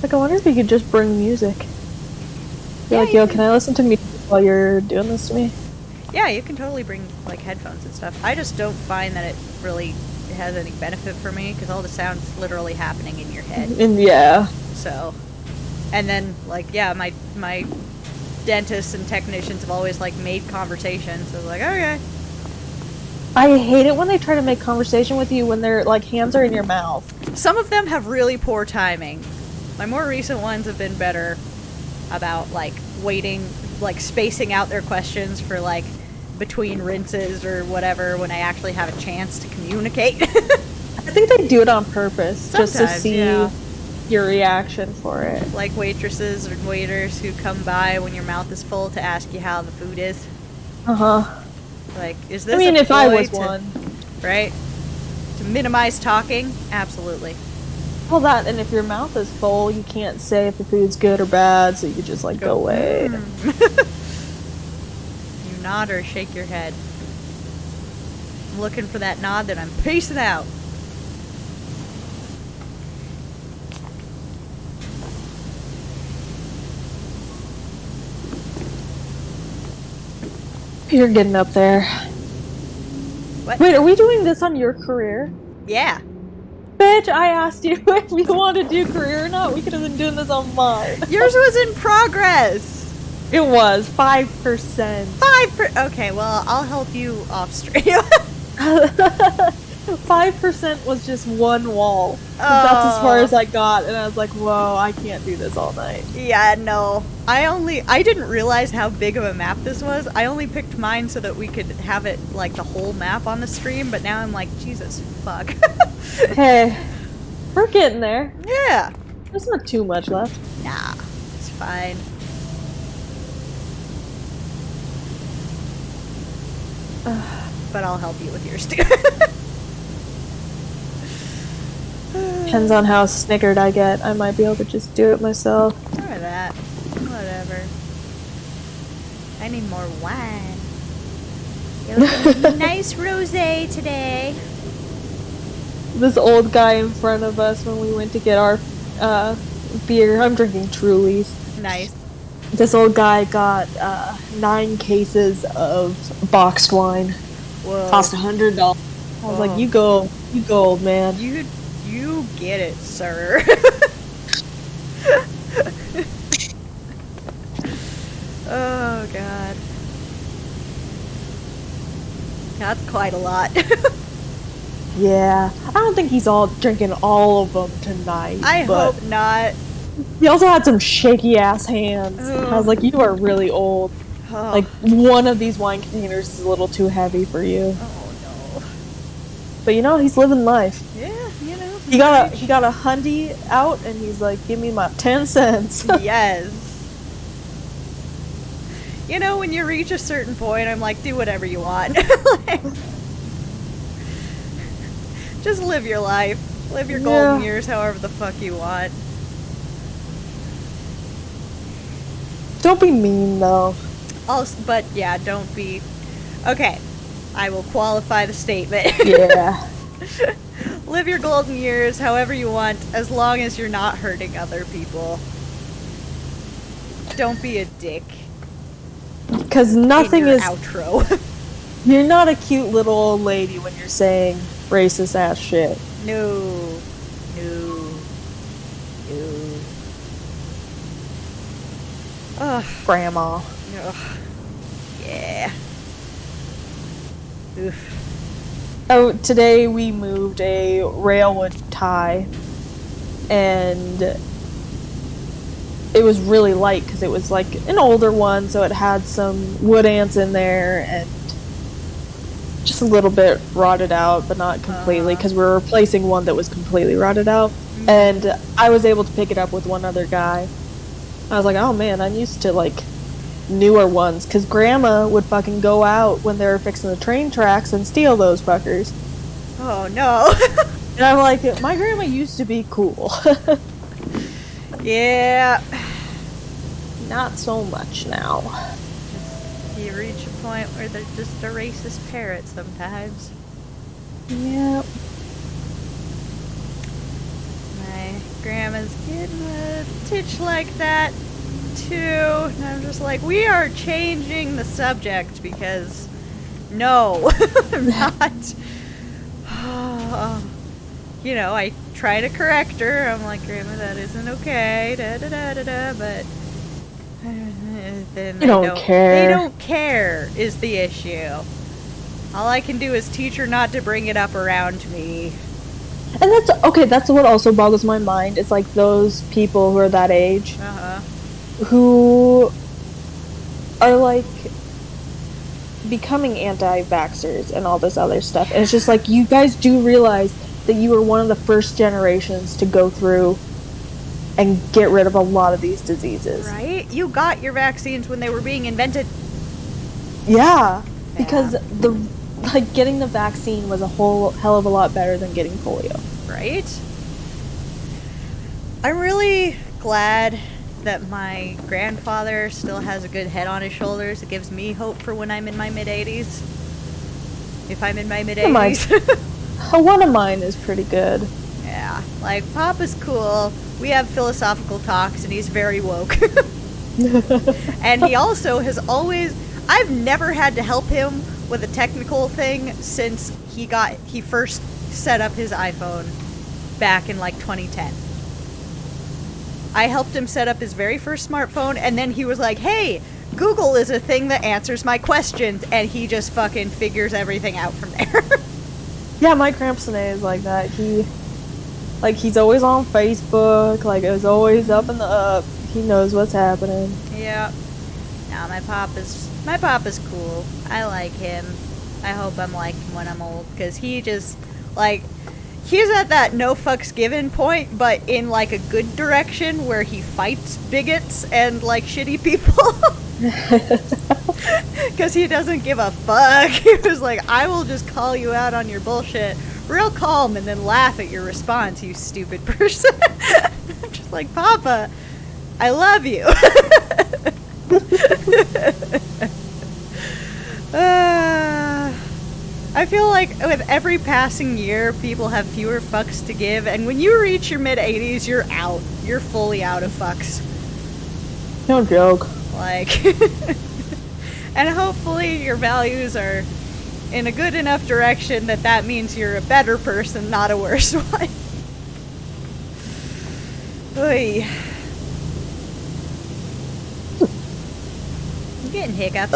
Like, I wonder if you could just bring music. Be Yeah, like, yo, can I listen to music while you're doing this to me? Yeah, you can totally bring, like, headphones and stuff. I just don't find that it really has any benefit for me, because all the sound's literally happening in your head. And yeah. So, and then, like, yeah, my dentists and technicians have always, like, made conversation, so I was like, okay. I hate it when they try to make conversation with you when their, like, hands are in your mouth. Some of them have really poor timing. My more recent ones have been better about, like, waiting, like, spacing out their questions for, like, between rinses or whatever when I actually have a chance to communicate. I think they do it on purpose, Sometimes, just to see your reaction for it. Like waitresses or waiters who come by when your mouth is full to ask you how the food is. Uh-huh. Like, is this I mean, a if I ploy was to, one. right? To minimize talking? Absolutely. Well, that, and if your mouth is full, you can't say if the food's good or bad, so you just, like, go away. You nod or shake your head. I'm looking for that nod, then I'm peacing out. You're getting up there. What? Wait, are we doing this on your career? Yeah. Bitch, I asked you if you want to do career or not. We could have been doing this on mine. Yours was in progress. It was 5%. Okay, well, I'll help you off stream. 5% was just one wall. That's as far as I got, and I was like, whoa, I can't do this all night. Yeah, no. I didn't realize how big of a map this was. I only picked mine so that we could have it, like, the whole map on the stream, but now I'm like, Jesus, fuck. Hey, we're getting there. Yeah. There's not too much left. Nah, it's fine. But I'll help you with yours too. Depends on how snickered I get. I might be able to just do it myself. Or that. Whatever. I need more wine. You're looking nice rosé today. This old guy in front of us when we went to get our beer. I'm drinking Trulies. Nice. This old guy got 9 cases of boxed wine. Whoa. Cost $100. I was like, you go, old man. You get it, sir. Oh god. That's quite a lot. Yeah, I don't think he's all drinking all of them tonight. I hope not. He also had some shaky ass hands. Ugh. I was like, you are really old. Oh. Like, one of these wine containers is a little too heavy for you. Oh no. But you know, he's living life. Yeah, you know. He got a hundy out, and he's like, give me my 10 cents. Yes. You know, when you reach a certain point, I'm like, do whatever you want. Like, just live your life. Live your golden years however the fuck you want. Don't be mean, though. Also, but yeah, don't be... Okay, I will qualify the statement. Yeah. Live your golden years however you want, as long as you're not hurting other people. Don't be a dick. Because nothing in your is... outro. You're not a cute little old lady when you're saying racist ass shit. No. No. Ugh. Grandma. Ugh. Yeah. Oof. Oh, today we moved a railwood tie, and it was really light because it was like an older one, so it had some wood ants in there and just a little bit rotted out, but not completely, because we're replacing one that was completely rotted out. Mm-hmm. And I was able to pick it up with one other guy. I was like, oh man, I'm used to like newer ones, because Grandma would fucking go out when they were fixing the train tracks and steal those fuckers. Oh no. And I'm like, my grandma used to be cool. Yeah. Not so much now. You reach a point where they're just a racist parrot sometimes. Yeah. My grandma's getting a titch like that too. And I'm just like, we are changing the subject because no, I'm not. You know, I try to correct her. I'm like, Grandma, that isn't okay. Da da da da da. But then they don't care. They don't care is the issue. All I can do is teach her not to bring it up around me. And that's okay. That's what also boggles my mind. It's like those people who are that age, who are like becoming anti-vaxxers and all this other stuff. And it's just like, you guys do realize that you were one of the first generations to go through and get rid of a lot of these diseases. Right? You got your vaccines when they were being invented. Yeah. Because getting the vaccine was a whole hell of a lot better than getting polio. Right? I'm really glad that my grandfather still has a good head on his shoulders. It gives me hope for when I'm in my mid-80s. If I'm in my mid-80s. One of mine is pretty good. Yeah. Like, Papa's cool. We have philosophical talks, and he's very woke. And he also has always... I've never had to help him with a technical thing since he first set up his iPhone back in like 2010. I helped him set up his very first smartphone, and then he was like, hey, Google is a thing that answers my questions, and he just fucking figures everything out from there. Yeah, my Crampson is like that. He's always on Facebook, like, is always up in the up. He knows what's happening. Yeah. No, my papa's cool. I like him. I hope I'm like him when I'm old, because he just, like, he's at that no fucks given point, but in, like, a good direction where he fights bigots and, like, shitty people. Because he doesn't give a fuck. He was like, I will just call you out on your bullshit real calm and then laugh at your response, you stupid person. I'm just like, Papa, I love you. I feel like with every passing year, people have fewer fucks to give, and when you reach your mid-80s, you're out. You're fully out of fucks. No joke. Like, and hopefully your values are in a good enough direction that means you're a better person, not a worse one. Oy. I'm getting hiccups.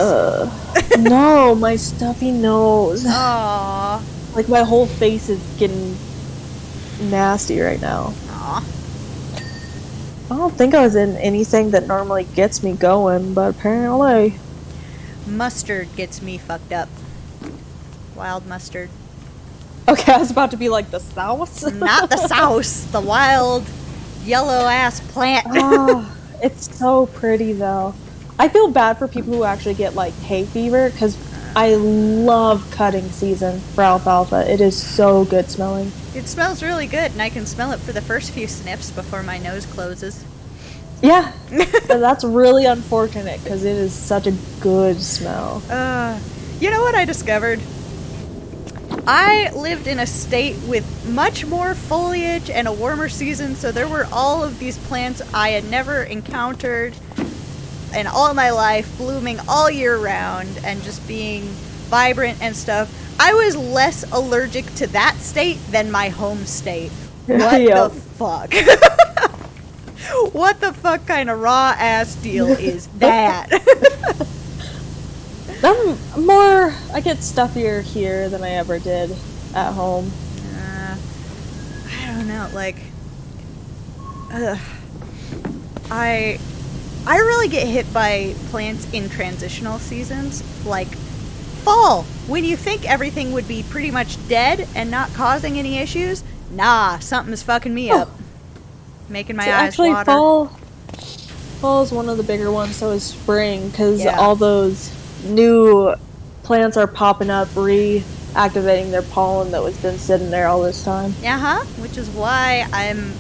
No, my stuffy nose. Aww. Like, my whole face is getting nasty right now. Aw. I don't think I was in anything that normally gets me going, but apparently. Mustard gets me fucked up. Wild mustard. Okay, I was about to be like the sauce. Not the sauce. The wild yellow ass plant. Oh, it's so pretty though. I feel bad for people who actually get like hay fever because I love cutting season for alfalfa. It is so good smelling. It smells really good, and I can smell it for the first few sniffs before my nose closes. Yeah, that's really unfortunate because it is such a good smell. You know what I discovered? I lived in a state with much more foliage and a warmer season, so there were all of these plants I had never encountered in all my life, blooming all year round and just being vibrant and stuff. I was less allergic to that state than my home state. What Yep. the fuck? What the fuck kind of raw ass deal is that? I get stuffier here than I ever did at home. I don't know, like, I really get hit by plants in transitional seasons, like fall, when you think everything would be pretty much dead and not causing any issues. Nah, something's fucking me up, making my eyes actually, water. fall is one of the bigger ones. So is spring, because Yeah. all those new plants are popping up, reactivating their pollen that was been sitting there all this time. Which is why I'm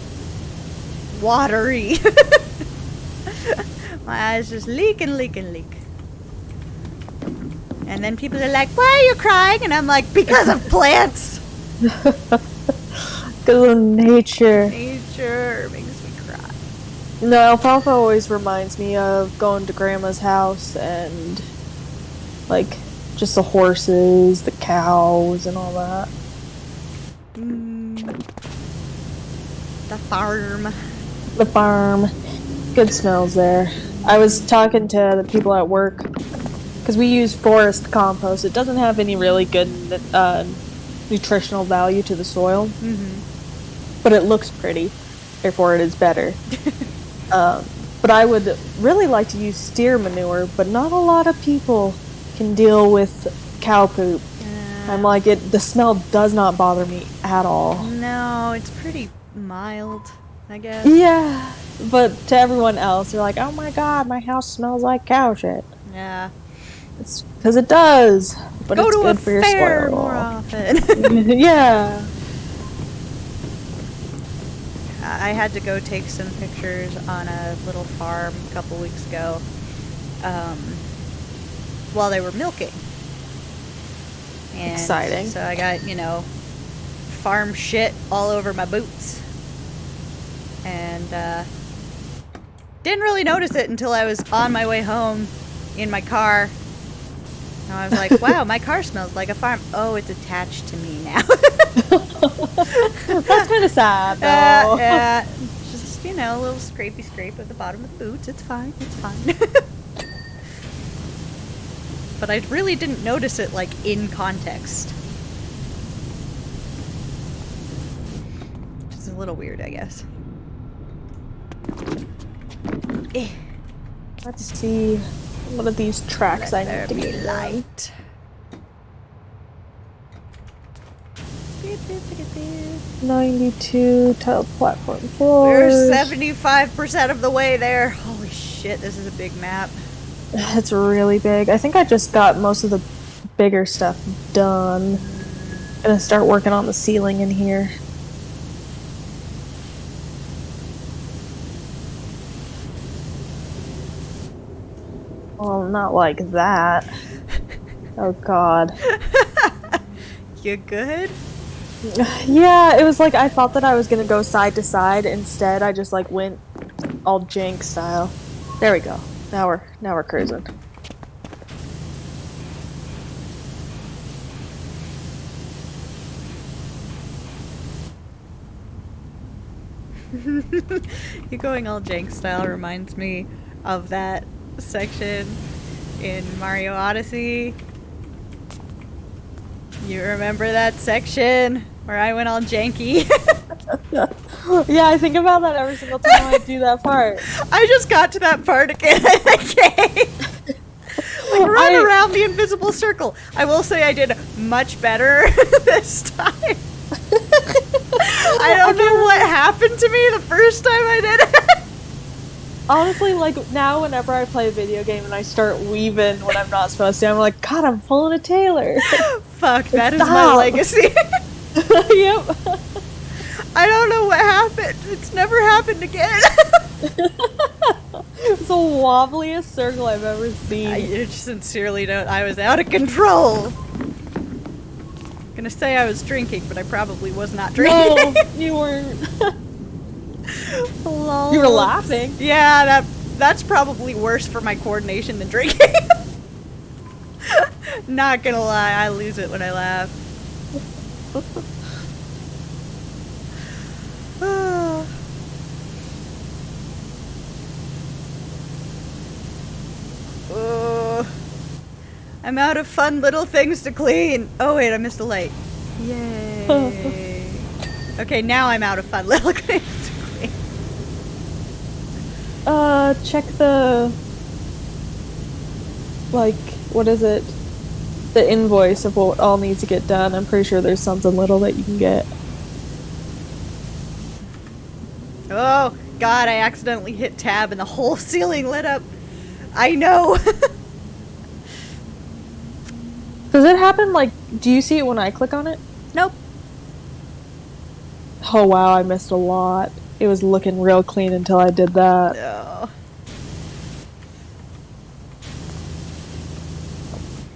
watery. My eyes just leak. And then people are like, why are you crying? And I'm like, because of plants. Because of nature. Nature makes me cry. No, alfalfa always reminds me of going to Grandma's house and, like, just the horses, the cows, and all that. The farm. The farm. Good smells there. I was talking to the people at work, because we use forest compost. It doesn't have any really good nutritional value to the soil, but it looks pretty, therefore it is better. But I would really like to use steer manure, but not a lot of people can deal with cow poop. I'm like, the smell does not bother me at all. No, it's pretty mild, I guess. Yeah, but to everyone else, they're like, oh my god, my house smells like cow shit. Yeah. It's because it does, but Go it's to good a for your fair soil. more often. Yeah. I had to go take some pictures on a little farm a couple weeks ago while they were milking. And Exciting. So I got, farm shit all over my boots. And didn't really notice it until I was on my way home in my car And I was like, wow, my car smells like a farm. Oh, it's attached to me now. That's kind of sad, though. Just, you know, a little scrapey scrape at the bottom of the boots. It's fine. It's fine. But I really didn't notice it, like, in context. Which is a little weird, I guess. Let's see one of these tracks I need to be get light. light. 92 tile platform floors. We're 75% of the way there. Holy shit, this is a big map. It's really big. I think I just got most of the bigger stuff done. Gonna start working on the ceiling in here. Well, not like that. Oh god. You good? Yeah, it was like I thought that I was gonna go side to side. Instead, I just like went all jank style. There we go. Now we're cruising. You going all jank style reminds me of that section in Mario Odyssey. You remember that section where I went all janky? Yeah, I think about that every single time I do that part. I just got to that part again. Okay. Like run around the invisible circle. I will say I did much better this time. I don't know what happened to me the first time I did it. Honestly, like, now whenever I play a video game and I start weaving when I'm not supposed to, I'm like, God, I'm pulling a Taylor. Fuck, that is my legacy. Yep. I don't know what happened. It's never happened again. It's the wobbliest circle I've ever seen. I sincerely don't. I was out of control. Gonna say I was drinking, but I probably was not drinking. No, you weren't. Lol. You were laughing. Yeah, that's probably worse for my coordination than drinking. Not gonna lie, I lose it when I laugh. I'm out of fun little things to clean. Oh wait, I missed a light. Yay. Okay, now I'm out of fun little things to clean. Check the, like, what is it? The invoice of what all needs to get done. I'm pretty sure there's something little that you can get. Oh, God, I accidentally hit tab and the whole ceiling lit up. I know. Does it happen, like, do you see it when I click on it? Nope. Oh, wow, I missed a lot. It was looking real clean until I did that. Oh.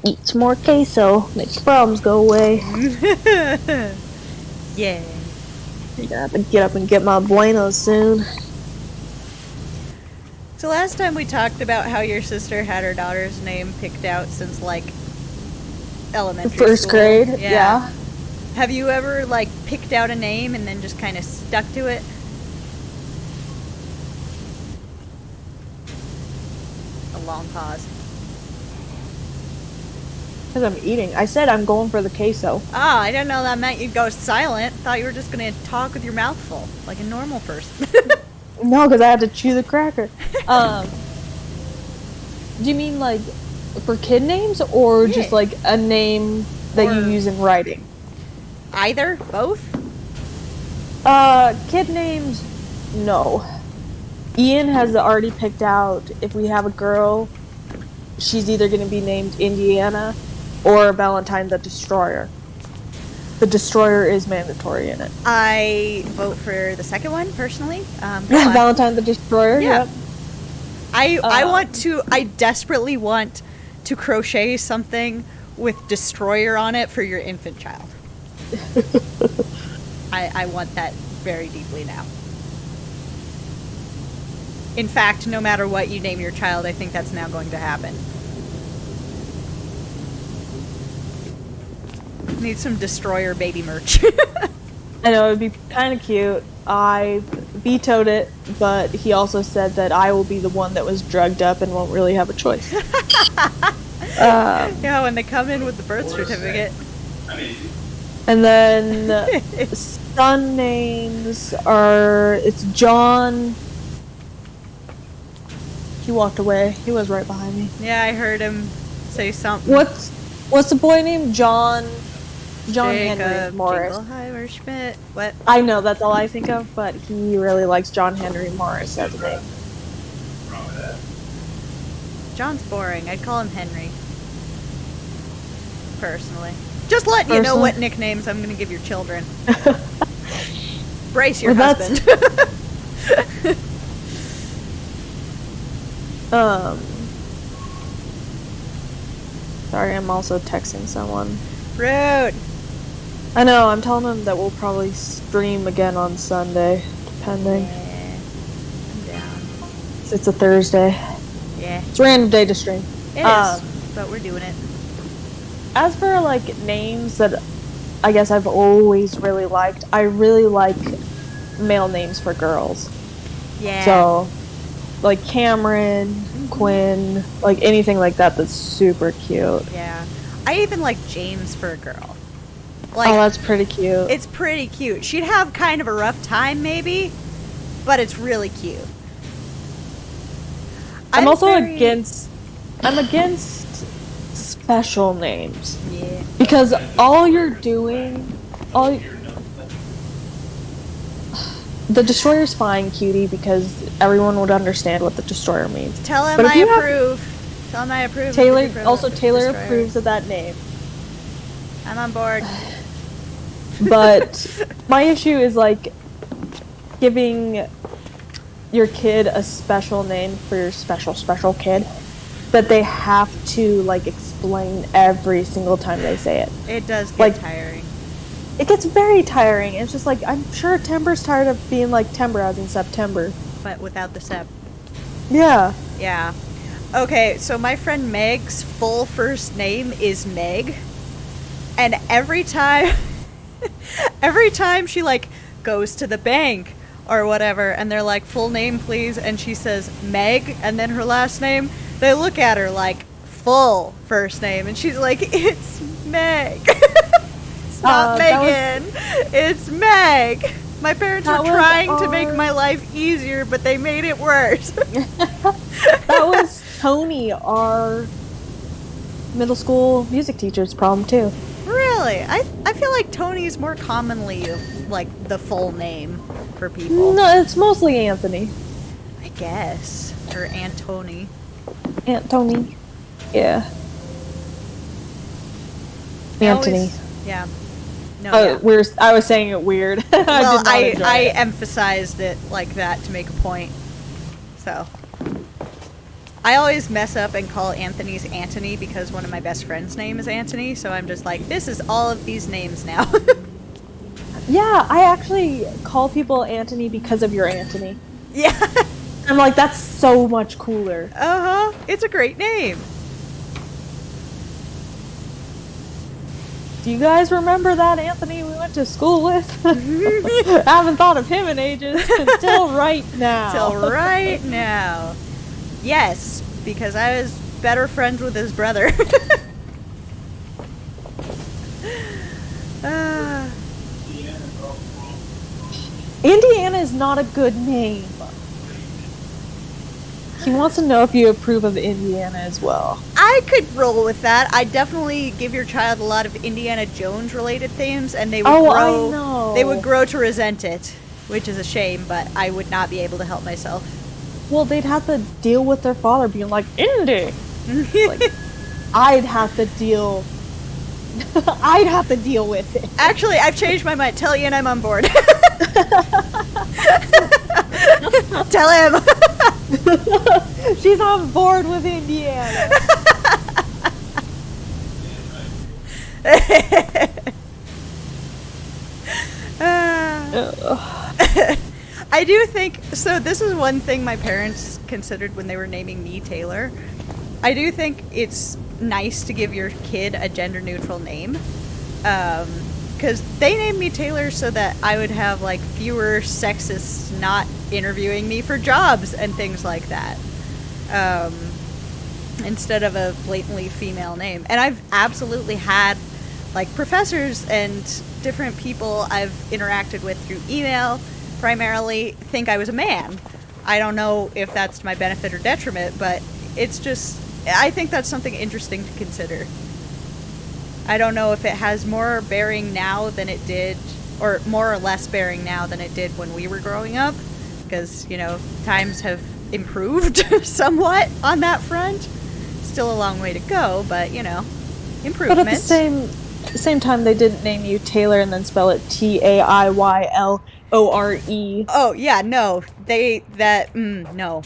Eat some more queso. Makes problems go away. Yeah. I'm gonna have to get up and get my buenos soon. So last time we talked about how your sister had her daughter's name picked out since, like, elementary First school. grade, yeah. Have you ever, like, picked out a name and then just kind of stuck to it? A long pause. Because I'm eating. I said I'm going for the queso. Ah, I didn't know that meant you'd go silent. Thought you were just gonna talk with your mouth full, like a normal person. No, because I had to chew the cracker. Do you mean, like, for kid names, or just, like, a name that you use in writing? Either? Both? Kid names, no. Ian has already picked out, if we have a girl, she's either going to be named Indiana or Valentine the Destroyer. The Destroyer is mandatory in it. I vote for the second one, personally. Valentine the Destroyer? Yeah. Yep. I desperately want to crochet something with Destroyer on it for your infant child. I want that very deeply now. In fact, no matter what you name your child, I think that's now going to happen. Need some Destroyer baby merch. I know, it'd be kind of cute. I vetoed it, but he also said that I will be the one that was drugged up and won't really have a choice. Yeah, when they come in with the birth certificate. And then son names are, it's John. He walked away. He was right behind me. Yeah, I heard him say something. What's the boy named? John Henry Morris. Jingleheimer Schmidt. What? I know, that's all I think of, but he really likes John Henry Morris as a name. John's boring. I'd call him Henry. Personally. Just letting you know what nicknames I'm going to give your children. Brace your husband. Sorry, I'm also texting someone. Rude. I know, I'm telling them that we'll probably stream again on Sunday, depending. Yeah, I'm down. It's a Thursday. Yeah. It's a random day to stream. It is, but we're doing it. As for, like, names that I guess I've always really liked, I really like male names for girls. Yeah. So, like Cameron, Quinn, like anything like that that's super cute. Yeah. I even like James for a girl. Like, oh, that's pretty cute. It's pretty cute. She'd have kind of a rough time, maybe, but it's really cute. I'm also against special names. Yeah. Because all you're doing, the Destroyer's fine, cutie, because everyone would understand what the Destroyer means. Tell him I approve. Tell him I approve. Taylor approves of that name. I'm on board. But my issue is, like, giving your kid a special name for your special kid, but they have to, like, explain every single time they say it. It does get like, tiring. It gets very tiring. It's just like, I'm sure Timber's tired of being like Timber as in September. But without the Sep. Yeah. Yeah. Okay, so my friend Meg's full first name is Meg. And every time she, like, goes to the bank or whatever, and they're like, full name, please, and she says Meg, and then her last name, they look at her like, full first name, and she's like, it's Meg. It's not Megan. It's Meg. My parents were trying to make my life easier, but they made it worse. That was Tony, our middle school music teacher's problem, too. Really? I feel like Tony's more commonly, like, the full name for people. No, it's mostly Anthony. I guess. Or Antony. Tony. Yeah. Anthony. Yeah. No, yeah. I was saying it weird. Well, I emphasized it like that to make a point. So. I always mess up and call Anthony's Antony because one of my best friends' name is Anthony, so I'm just like, this is all of these names now. Yeah, I actually call people Anthony because of your Anthony. Yeah. I'm like, that's so much cooler. Uh-huh. It's a great name. Do you guys remember that Anthony we went to school with? I haven't thought of him in ages until right now. Till right now. Yes, because I was better friends with his brother. Indiana is not a good name. He wants to know if you approve of Indiana as well. I could roll with that. I'd definitely give your child a lot of Indiana Jones related themes, and they would grow. I know. They would grow to resent it, which is a shame. But I would not be able to help myself. Well, they'd have to deal with their father being like, Indy! Like, I'd have to deal with it. Actually, I've changed my mind. Tell Ian I'm on board. Tell him. She's on board with Indiana. I do think, so this is one thing my parents considered when they were naming me Taylor. I do think it's nice to give your kid a gender neutral name, Because they named me Taylor so that I would have like fewer sexists not interviewing me for jobs and things like that, instead of a blatantly female name. And I've absolutely had like professors and different people I've interacted with through email primarily think I was a man. I don't know if that's to my benefit or detriment, but it's just, I think that's something interesting to consider. I don't know if it has more bearing now than it did, or more or less bearing now than it did when we were growing up, because, you know, times have improved somewhat on that front. Still a long way to go, but, you know, improvement. But at the same time, they didn't name you Taylor and then spell it Taylore. Oh, yeah, no. No.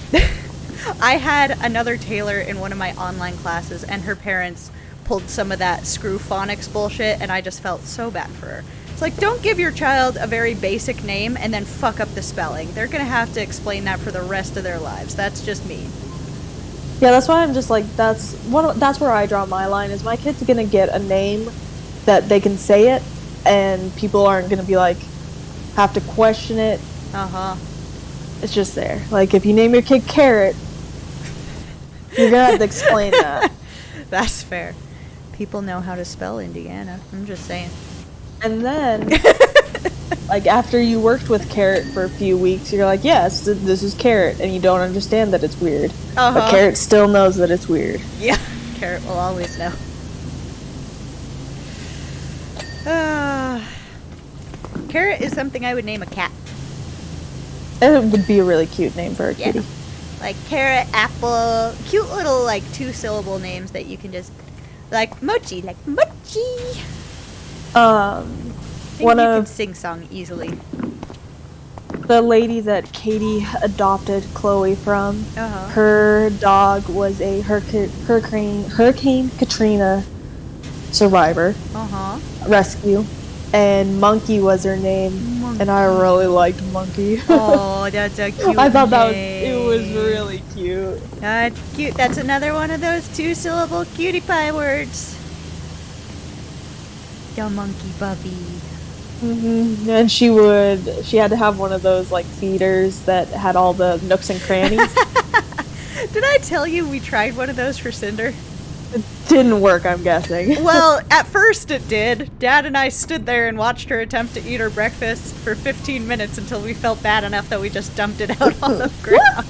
I had another Taylor in one of my online classes, and her parents pulled some of that screw phonics bullshit, and I just felt so bad for her. It's like, don't give your child a very basic name and then fuck up the spelling. They're gonna have to explain that for the rest of their lives. That's just mean. Yeah, that's why I'm just like, that's where I draw my line, is my kid's gonna get a name that they can say it, and people aren't gonna be like, have to question it. It's just there. Like, if you name your kid Carrot, you're gonna have to explain that. That's fair. People know how to spell Indiana. I'm just saying. And then, like, after you worked with Carrot for a few weeks, you're like, yes, this is Carrot, and you don't understand that it's weird. But Carrot still knows that it's weird. Yeah, Carrot will always know. Carrot is something I would name a cat. It would be a really cute name for a kitty. Like Carrot, Apple, cute little, like, 2-syllable names that you can just, like Mochi, like Mochi. You can sing song easly. The lady that Katie adopted Chloe from, her dog was a Hurricane Katrina survivor. Rescue. And Monkey was her name. Monkey. And I really liked Monkey. Oh, that's a cute I thought name. it was really cute. That's cute. That's another one of those 2-syllable cutie pie words. The monkey puppy. And she had to have one of those, like, feeders that had all the nooks and crannies. Did I tell you we tried one of those for Cinder? It didn't work, I'm guessing. Well, at first it did. Dad and I stood there and watched her attempt to eat her breakfast for 15 minutes until we felt bad enough that we just dumped it out on the ground.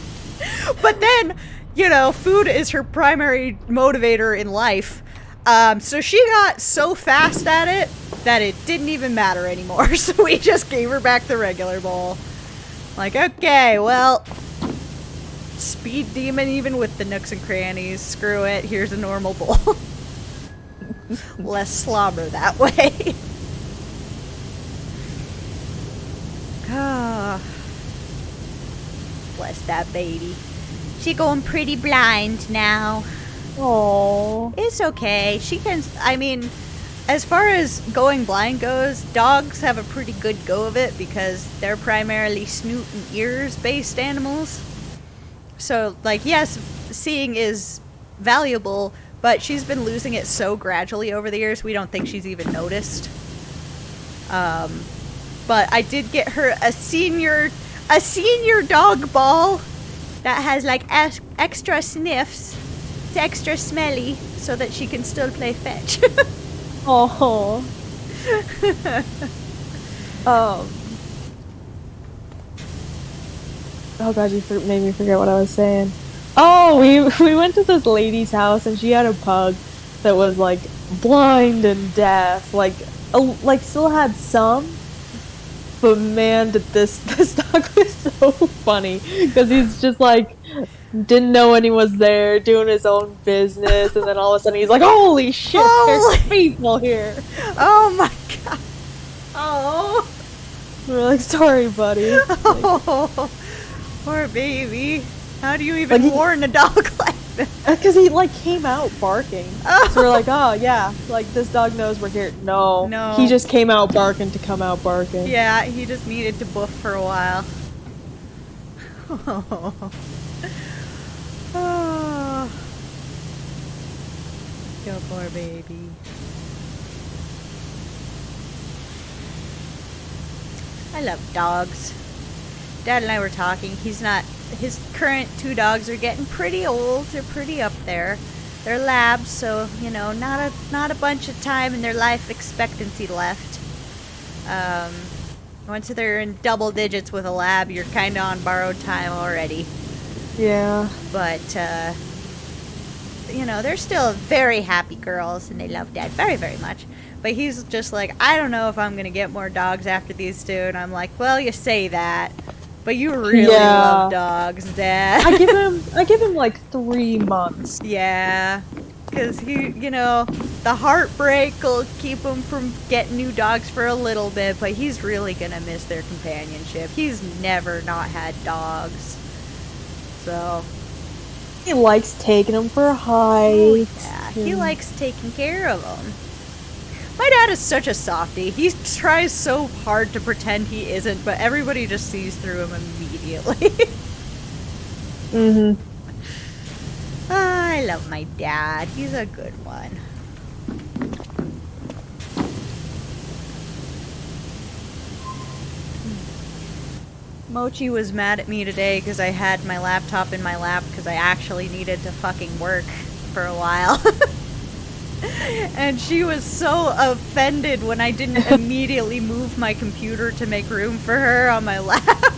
But then, you know, food is her primary motivator in life. So she got so fast at it that it didn't even matter anymore. So we just gave her back the regular bowl. Like, okay, well, speed demon even with the nooks and crannies. Screw it, here's a normal bowl. Less slobber that way. Ah, bless that baby. She going pretty blind now. Aww. It's okay. She can, I mean, as far as going blind goes, dogs have a pretty good go of it because they're primarily snoot and ears based animals. So, like, yes, seeing is valuable, but she's been losing it so gradually over the years, we don't think she's even noticed. But I did get her a senior dog ball that has, like, extra sniffs. It's extra smelly so that she can still play fetch. Oh. Oh god, you made me forget what I was saying. Oh, we went to this lady's house and she had a pug that was, like, blind and deaf, like still had some. But man, this dog was so funny because he's just like didn't know anyone was there, doing his own business, and then all of a sudden he's like, "Holy shit, there's people here!" Oh my god! Oh, we're like, "Sorry, buddy." Oh, poor baby. How do you even warn a dog like that? Because he, like, came out barking. Oh. So we're like, oh, yeah, like, this dog knows we're here. No. He just came out barking to come out barking. Yeah, he just needed to boof for a while. Oh. Oh. Your poor baby. I love dogs. Dad and I were talking. His current 2 dogs are getting pretty old. They're pretty up there. They're labs, so, you know, not a bunch of time in their life expectancy left. Once they're in double digits with a lab, you're kind of on borrowed time already. Yeah. But, you know, they're still very happy girls, and they love Dad very, very much. But he's just like, I don't know if I'm going to get more dogs after these 2. And I'm like, well, you say that. But you really love dogs, Dad. I give him like 3 months. Yeah. Because you know, the heartbreak will keep him from getting new dogs for a little bit. But he's really going to miss their companionship. He's never not had dogs. So... He likes taking them for hikes. Oh, yeah, he likes taking care of them. My dad is such a softie. He tries so hard to pretend he isn't, but everybody just sees through him immediately. Mm-hmm. I love my dad. He's a good one. Mochi was mad at me today because I had my laptop in my lap because I actually needed to fucking work for a while. And she was so offended when I didn't immediately move my computer to make room for her on my lap.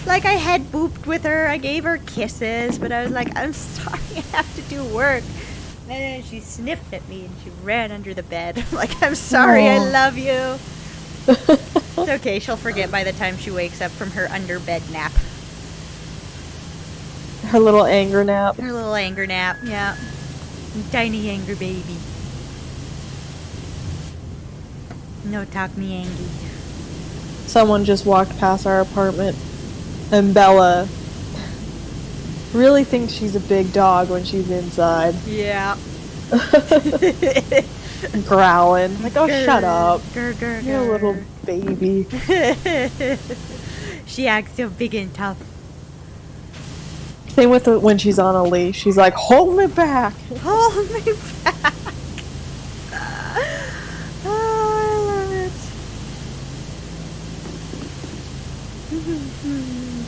Like I head booped with her, I gave her kisses, but I was like, I'm sorry, I have to do work. And then she sniffed at me and she ran under the bed. I'm like, I'm sorry, Aww. I love you. It's okay, she'll forget by the time she wakes up from her underbed nap. Her little anger nap. Her little anger nap, yeah. Tiny anger baby. No talk me angry. Someone just walked past our apartment, and Bella really thinks she's a big dog when she's inside. Yeah. Growling. Like, oh, shut up. Grr, grr, You're a little baby. She acts so big and tough. Same with when she's on a leash. She's like, hold me back. Hold me back. Oh, I love it.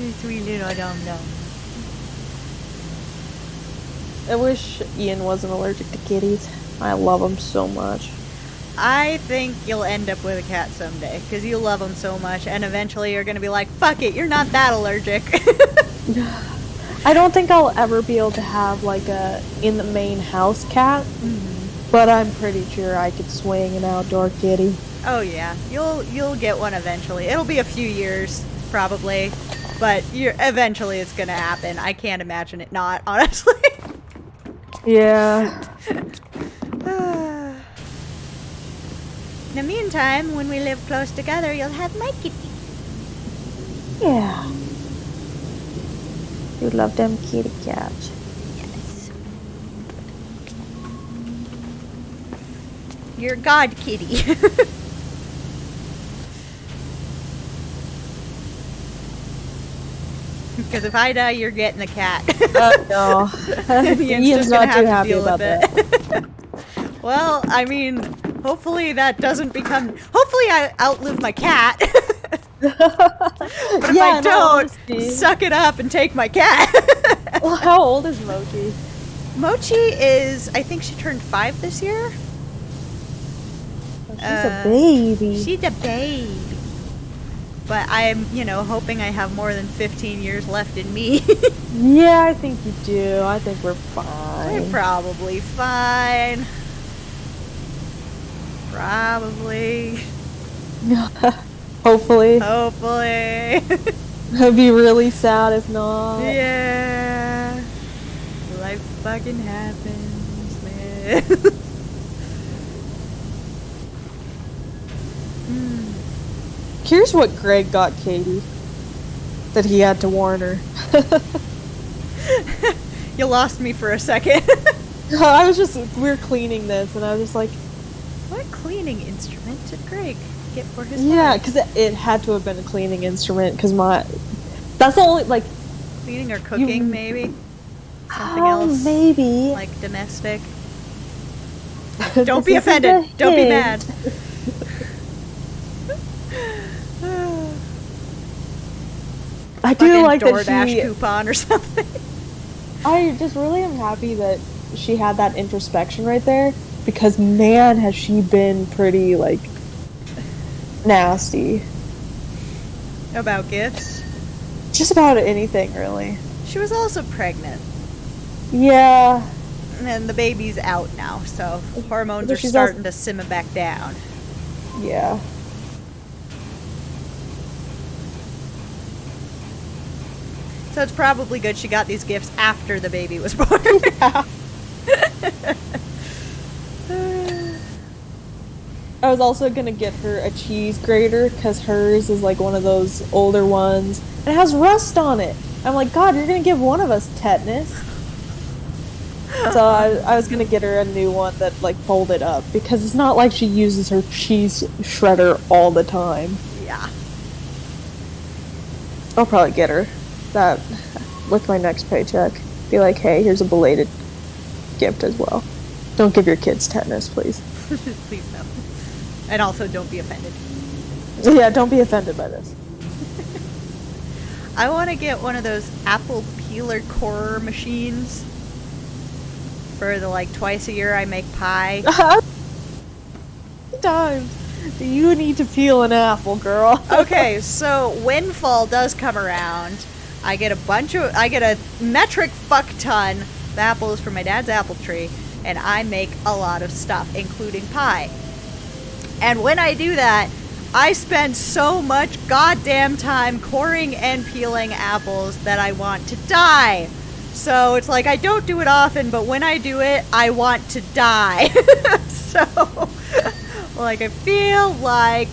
You sweet little dum-dum. I wish Ian wasn't allergic to kitties. I love them so much. I think you'll end up with a cat someday, because you love them so much, and eventually you're going to be like, fuck it, you're not that allergic. I don't think I'll ever be able to have, like, a in-the-main house cat, but I'm pretty sure I could swing an outdoor kitty. Oh yeah, you'll get one eventually. It'll be a few years, probably, but eventually it's going to happen. I can't imagine it not, honestly. Yeah. In the meantime, when we live close together, you'll have my kitty. Yeah. You love them kitty cats. Yes. You're God kitty. Because if I die, you're getting the cat. No. Ian's not too happy about that. Well, I mean, hopefully that doesn't become... Hopefully I outlive my cat. But if I don't, suck it up and take my cat. Well, how old is Mochi? Mochi is... I think she turned 5 this year. Oh, she's a baby. She's a baby. But I'm, hoping I have more than 15 years left in me. Yeah, I think you do. I think we're fine. We're probably fine. Probably. Hopefully. Hopefully. It'd be really sad if not. Yeah. Life fucking happens, man. Here's what Greg got Katie. That he had to warn her. You lost me for a second. We were cleaning this, and I was just like... What cleaning instrument did Greg get for his Yeah, wife? because it had to have been a cleaning instrument, because that's the only, like... Cleaning or cooking, maybe? Something else? Maybe. Like domestic? Don't be offended. Don't be mad. I do like that DoorDash coupon or something. I just really am happy that she had that introspection right there, because man, has she been pretty, like, nasty. About gifts? Just about anything, really. She was also pregnant. Yeah. And the baby's out now, so hormones But are she's starting to simmer back down. Yeah. So it's probably good she got these gifts after the baby was born. Yeah. I was also gonna get her a cheese grater, because hers is like one of those older ones. And it has rust on it. I'm like, God, you're gonna give one of us tetanus. So I was gonna get her a new one that like folded up, because it's not like she uses her cheese shredder all the time. Yeah. I'll probably get her that with my next paycheck. Be like, hey, here's a belated gift as well. Don't give your kids tetanus, please. Please no. And also don't be offended. Yeah, don't be offended by this. I want to get one of those apple peeler corer machines. For the like twice a year I make pie. Times you need to peel an apple, girl. Okay, so when fall does come around, I get a metric fuck ton of apples from my dad's apple tree, and I make a lot of stuff, including pie. And when I do that, I spend so much goddamn time coring and peeling apples that I want to die. So it's like I don't do it often, but when I do it, I want to die. So, like, I feel like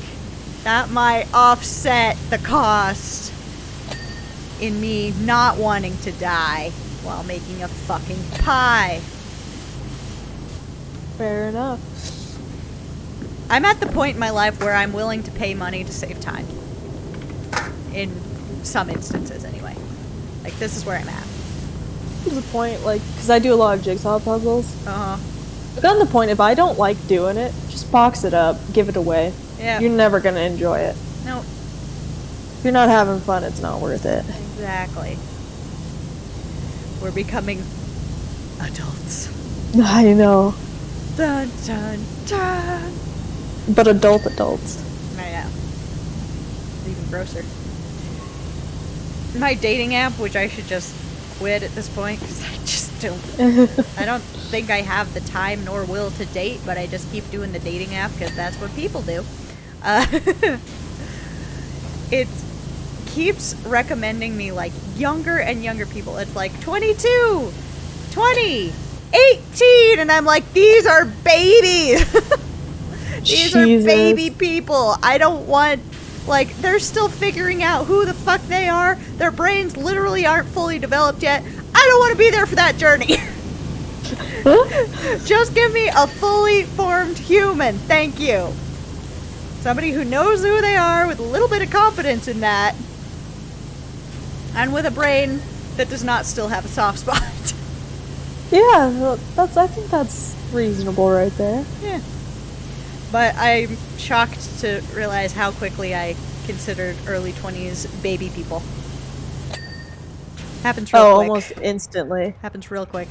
that might offset the cost in me not wanting to die while making a fucking pie. Fair enough. I'm at the point in my life where I'm willing to pay money to save time. In some instances, anyway. Like, this is where I'm at. To the point, like, because I do a lot of jigsaw puzzles. Uh-huh. I've gotten to the point, if I don't like doing it, just box it up, give it away. Yeah. You're never gonna enjoy it. No. If you're not having fun, it's not worth it. Exactly. We're becoming adults. I know. Dun, dun, dun. But adults. I know. It's even grosser. My dating app, which I should just quit at this point, because I just don't... I don't think I have the time nor will to date, but I just keep doing the dating app because that's what people do. It keeps recommending me, like, younger and younger people. It's like 22, 20, 18, and I'm like, these are babies! These Jesus. are baby people. I don't want... Like, they're still figuring out who the fuck they are. Their brains literally aren't fully developed yet. I don't want to be there for that journey. Just give me a fully formed human. Thank you. Somebody who knows who they are with a little bit of confidence in that. And with a brain that does not still have a soft spot. Yeah, well, I think that's reasonable right there. Yeah. But I'm shocked to realize how quickly I considered early 20s baby people. Happens real quick. Almost instantly. Happens real quick.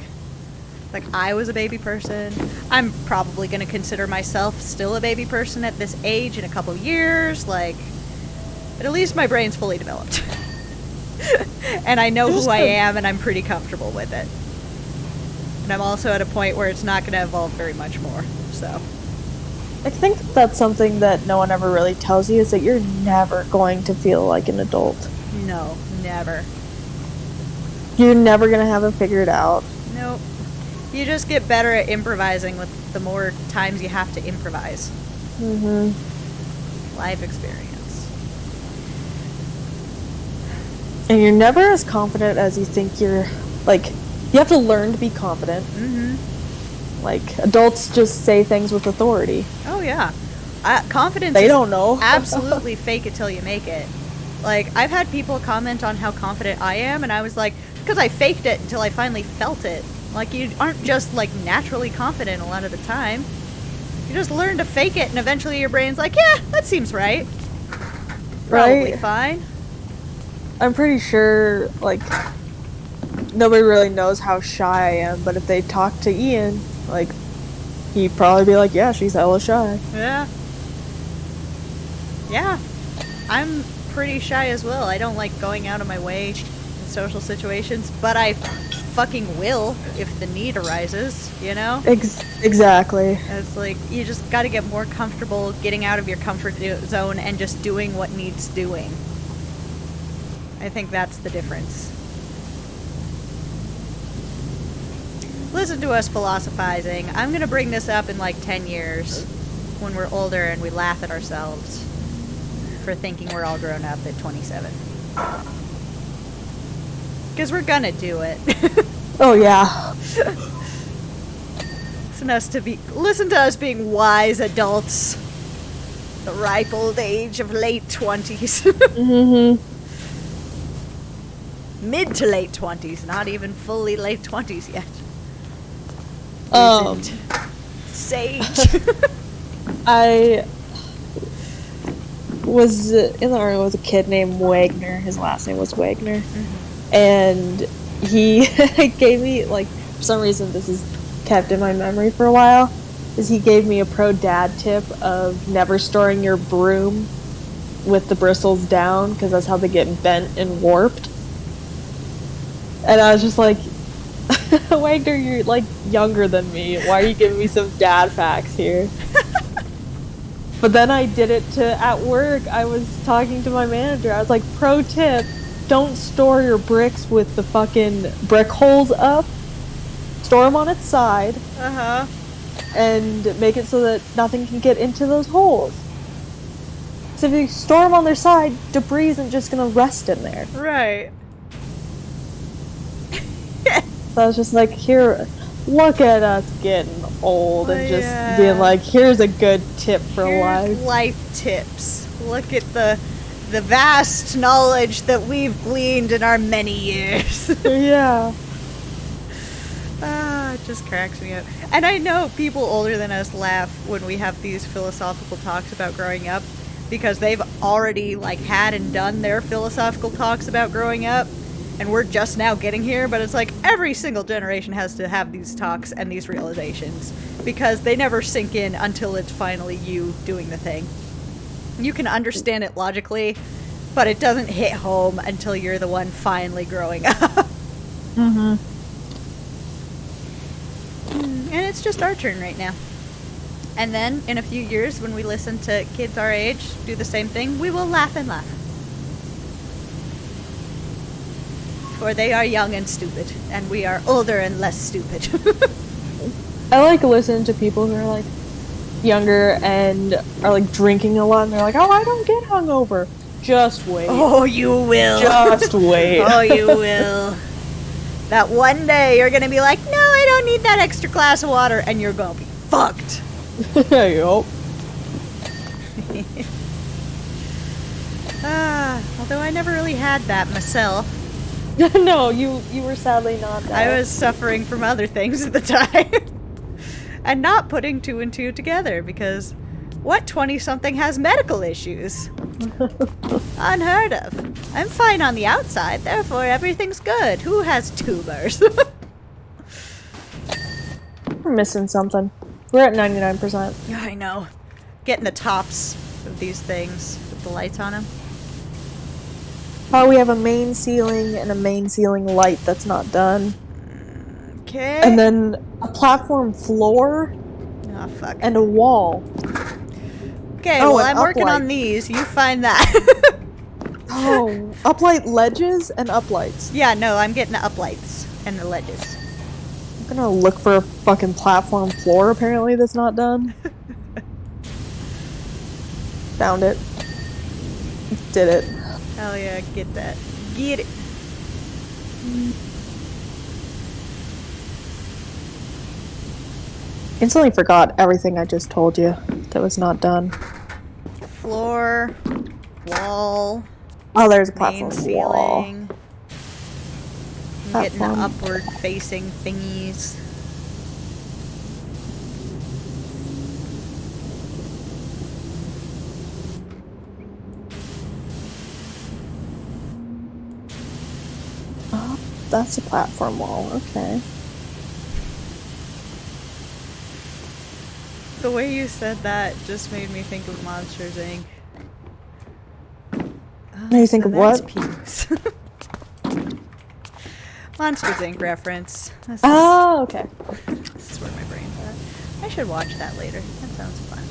Like, I was a baby person. I'm probably going to consider myself still a baby person at this age in a couple years. Like, but at least my brain's fully developed. And I know who I am, and I'm pretty comfortable with it. And I'm also at a point where it's not going to evolve very much more, so... I think that's something that no one ever really tells you, is that you're never going to feel like an adult. No, never. You're never going to have it figured out. Nope. You just get better at improvising with the more times you have to improvise. Mm-hmm. Life experience. And you're never as confident as you think you're... Like, you have to learn to be confident. Mm-hmm. Like, adults just say things with authority. Oh, yeah. Confidence They is don't know. absolutely fake it till you make it. Like, I've had people comment on how confident I am, and I was like, because I faked it until I finally felt it. Like, you aren't just, like, naturally confident a lot of the time. You just learn to fake it, and eventually your brain's like, yeah, that seems right. Probably Right. fine. I'm pretty sure, like, nobody really knows how shy I am, but if they talk to Ian, like, he'd probably be like, yeah, she's hella shy. Yeah. Yeah. I'm pretty shy as well. I don't like going out of my way in social situations, but I fucking will if the need arises, you know? Exactly. It's like, you just gotta get more comfortable getting out of your comfort zone and just doing what needs doing. I think that's the difference. Listen to us philosophizing. I'm gonna bring this up in like 10 years when we're older and we laugh at ourselves for thinking we're all grown up at 27. Because we're gonna do it. Oh, yeah. Listen to us being wise adults. The ripe old age of late 20s. Mm-hmm. Mid to late 20s, not even fully late 20s yet. Sage. I was in the army with a kid named Wagner. His last name was Wagner. Mm-hmm. And he gave me, like, for some reason this is kept in my memory for a while, is he gave me a pro dad tip of never storing your broom with the bristles down, because that's how they get bent and warped. And I was just like, Wagner, you're, like, younger than me. Why are you giving me some dad facts here? But then I did it at work. I was talking to my manager. I was like, pro tip, don't store your bricks with the fucking brick holes up. Store them on its side. Uh-huh. And make it so that nothing can get into those holes. So if you store them on their side, debris isn't just gonna rest in there. Right. So I was just like, here, look at us getting old and just being like, here's a good tip for life. Life tips. Look at the vast knowledge that we've gleaned in our many years. Yeah. It just cracks me up. And I know people older than us laugh when we have these philosophical talks about growing up, because they've already, like, had and done their philosophical talks about growing up. And we're just now getting here, but it's like every single generation has to have these talks and these realizations, because they never sink in until it's finally you doing the thing. You can understand it logically, but it doesn't hit home until you're the one finally growing up. Mm-hmm. And it's just our turn right now. And then, in a few years, when we listen to kids our age do the same thing, we will laugh and laugh. For they are young and stupid, and we are older and less stupid. I like listening to people who are, like, younger and are, like, drinking a lot, and they're like, oh, I don't get hungover. Just wait. Oh, you will. Just wait. Oh, you will. That one day you're gonna be like, no, I don't need that extra glass of water, and you're gonna be fucked. Yup. Although I never really had that myself. No, you were sadly not that. I was suffering from other things at the time. And not putting two and two together, because what 20-something has medical issues? Unheard of. I'm fine on the outside, therefore everything's good. Who has tumors? We're missing something. We're at 99%. Yeah, I know. Getting the tops of these things with the lights on them. Oh, we have a main ceiling and a main ceiling light that's not done. Okay. And then a platform floor. Oh, fuck. And a wall. Okay, well, I'm working on these. You find that. Oh, uplight ledges and uplights. Yeah, no, I'm getting the uplights and the ledges. I'm gonna look for a fucking platform floor, apparently, that's not done. Found it. Did it. Hell yeah, get that. Get it. Instantly forgot everything I just told you that was not done. Floor, wall. Oh, there's a main platform wall. ceiling. I'm getting the upward facing thingies. Oh, that's a platform wall. Okay. The way you said that just made me think of Monsters Inc. Now you think So of that's what? Pews. Monsters Inc. reference. Oh, okay. This is where my brain's at. I should watch that later. That sounds fun.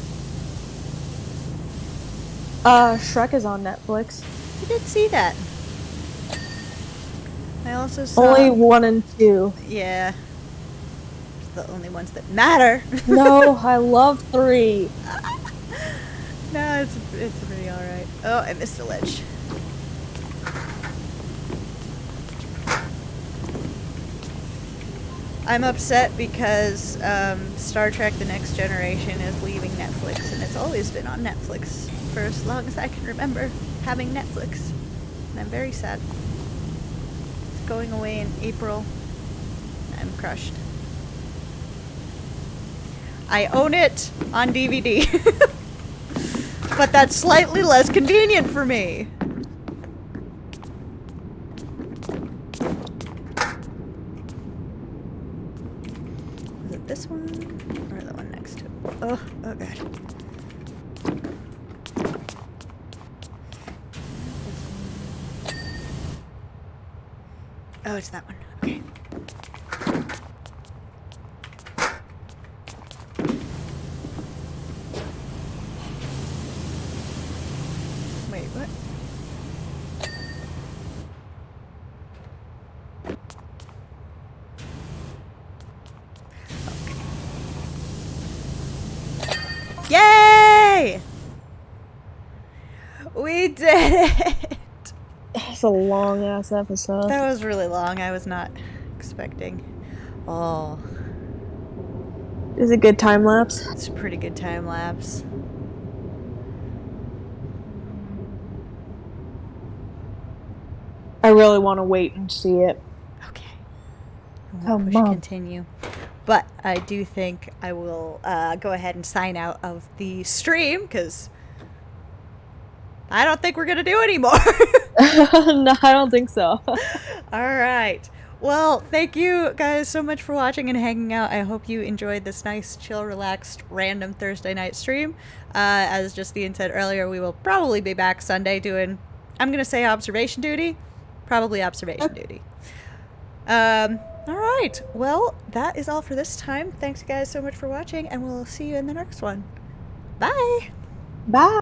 Shrek is on Netflix. I did see that. I also saw... Only 1 and 2. Yeah. It's the only ones that matter. No, I love 3. No, it's pretty alright. Oh, I missed a ledge. I'm upset because Star Trek The Next Generation is leaving Netflix, and it's always been on Netflix for as long as I can remember having Netflix. And I'm very sad. It's going away in April. I'm crushed. I own it on DVD. But that's slightly less convenient for me. Is it this one or the one next to it? Oh god. Oh, it's that one. Okay. Wait, what? Yay! We did it! It's a long ass episode. That was really long. I was not expecting. Oh. Is it a good time lapse? It's a pretty good time lapse. I really want to wait and see it. Okay. Come Push on. continue. But I do think I will go ahead and sign out of the stream because I don't think we're going to do anymore. No, I don't think so. All right. Well, thank you guys so much for watching and hanging out. I hope you enjoyed this nice, chill, relaxed, random Thursday night stream. As Justine said earlier, we will probably be back Sunday doing, I'm going to say observation duty. Probably observation duty. All right. Well, that is all for this time. Thanks guys so much for watching, and we'll see you in the next one. Bye. Bye.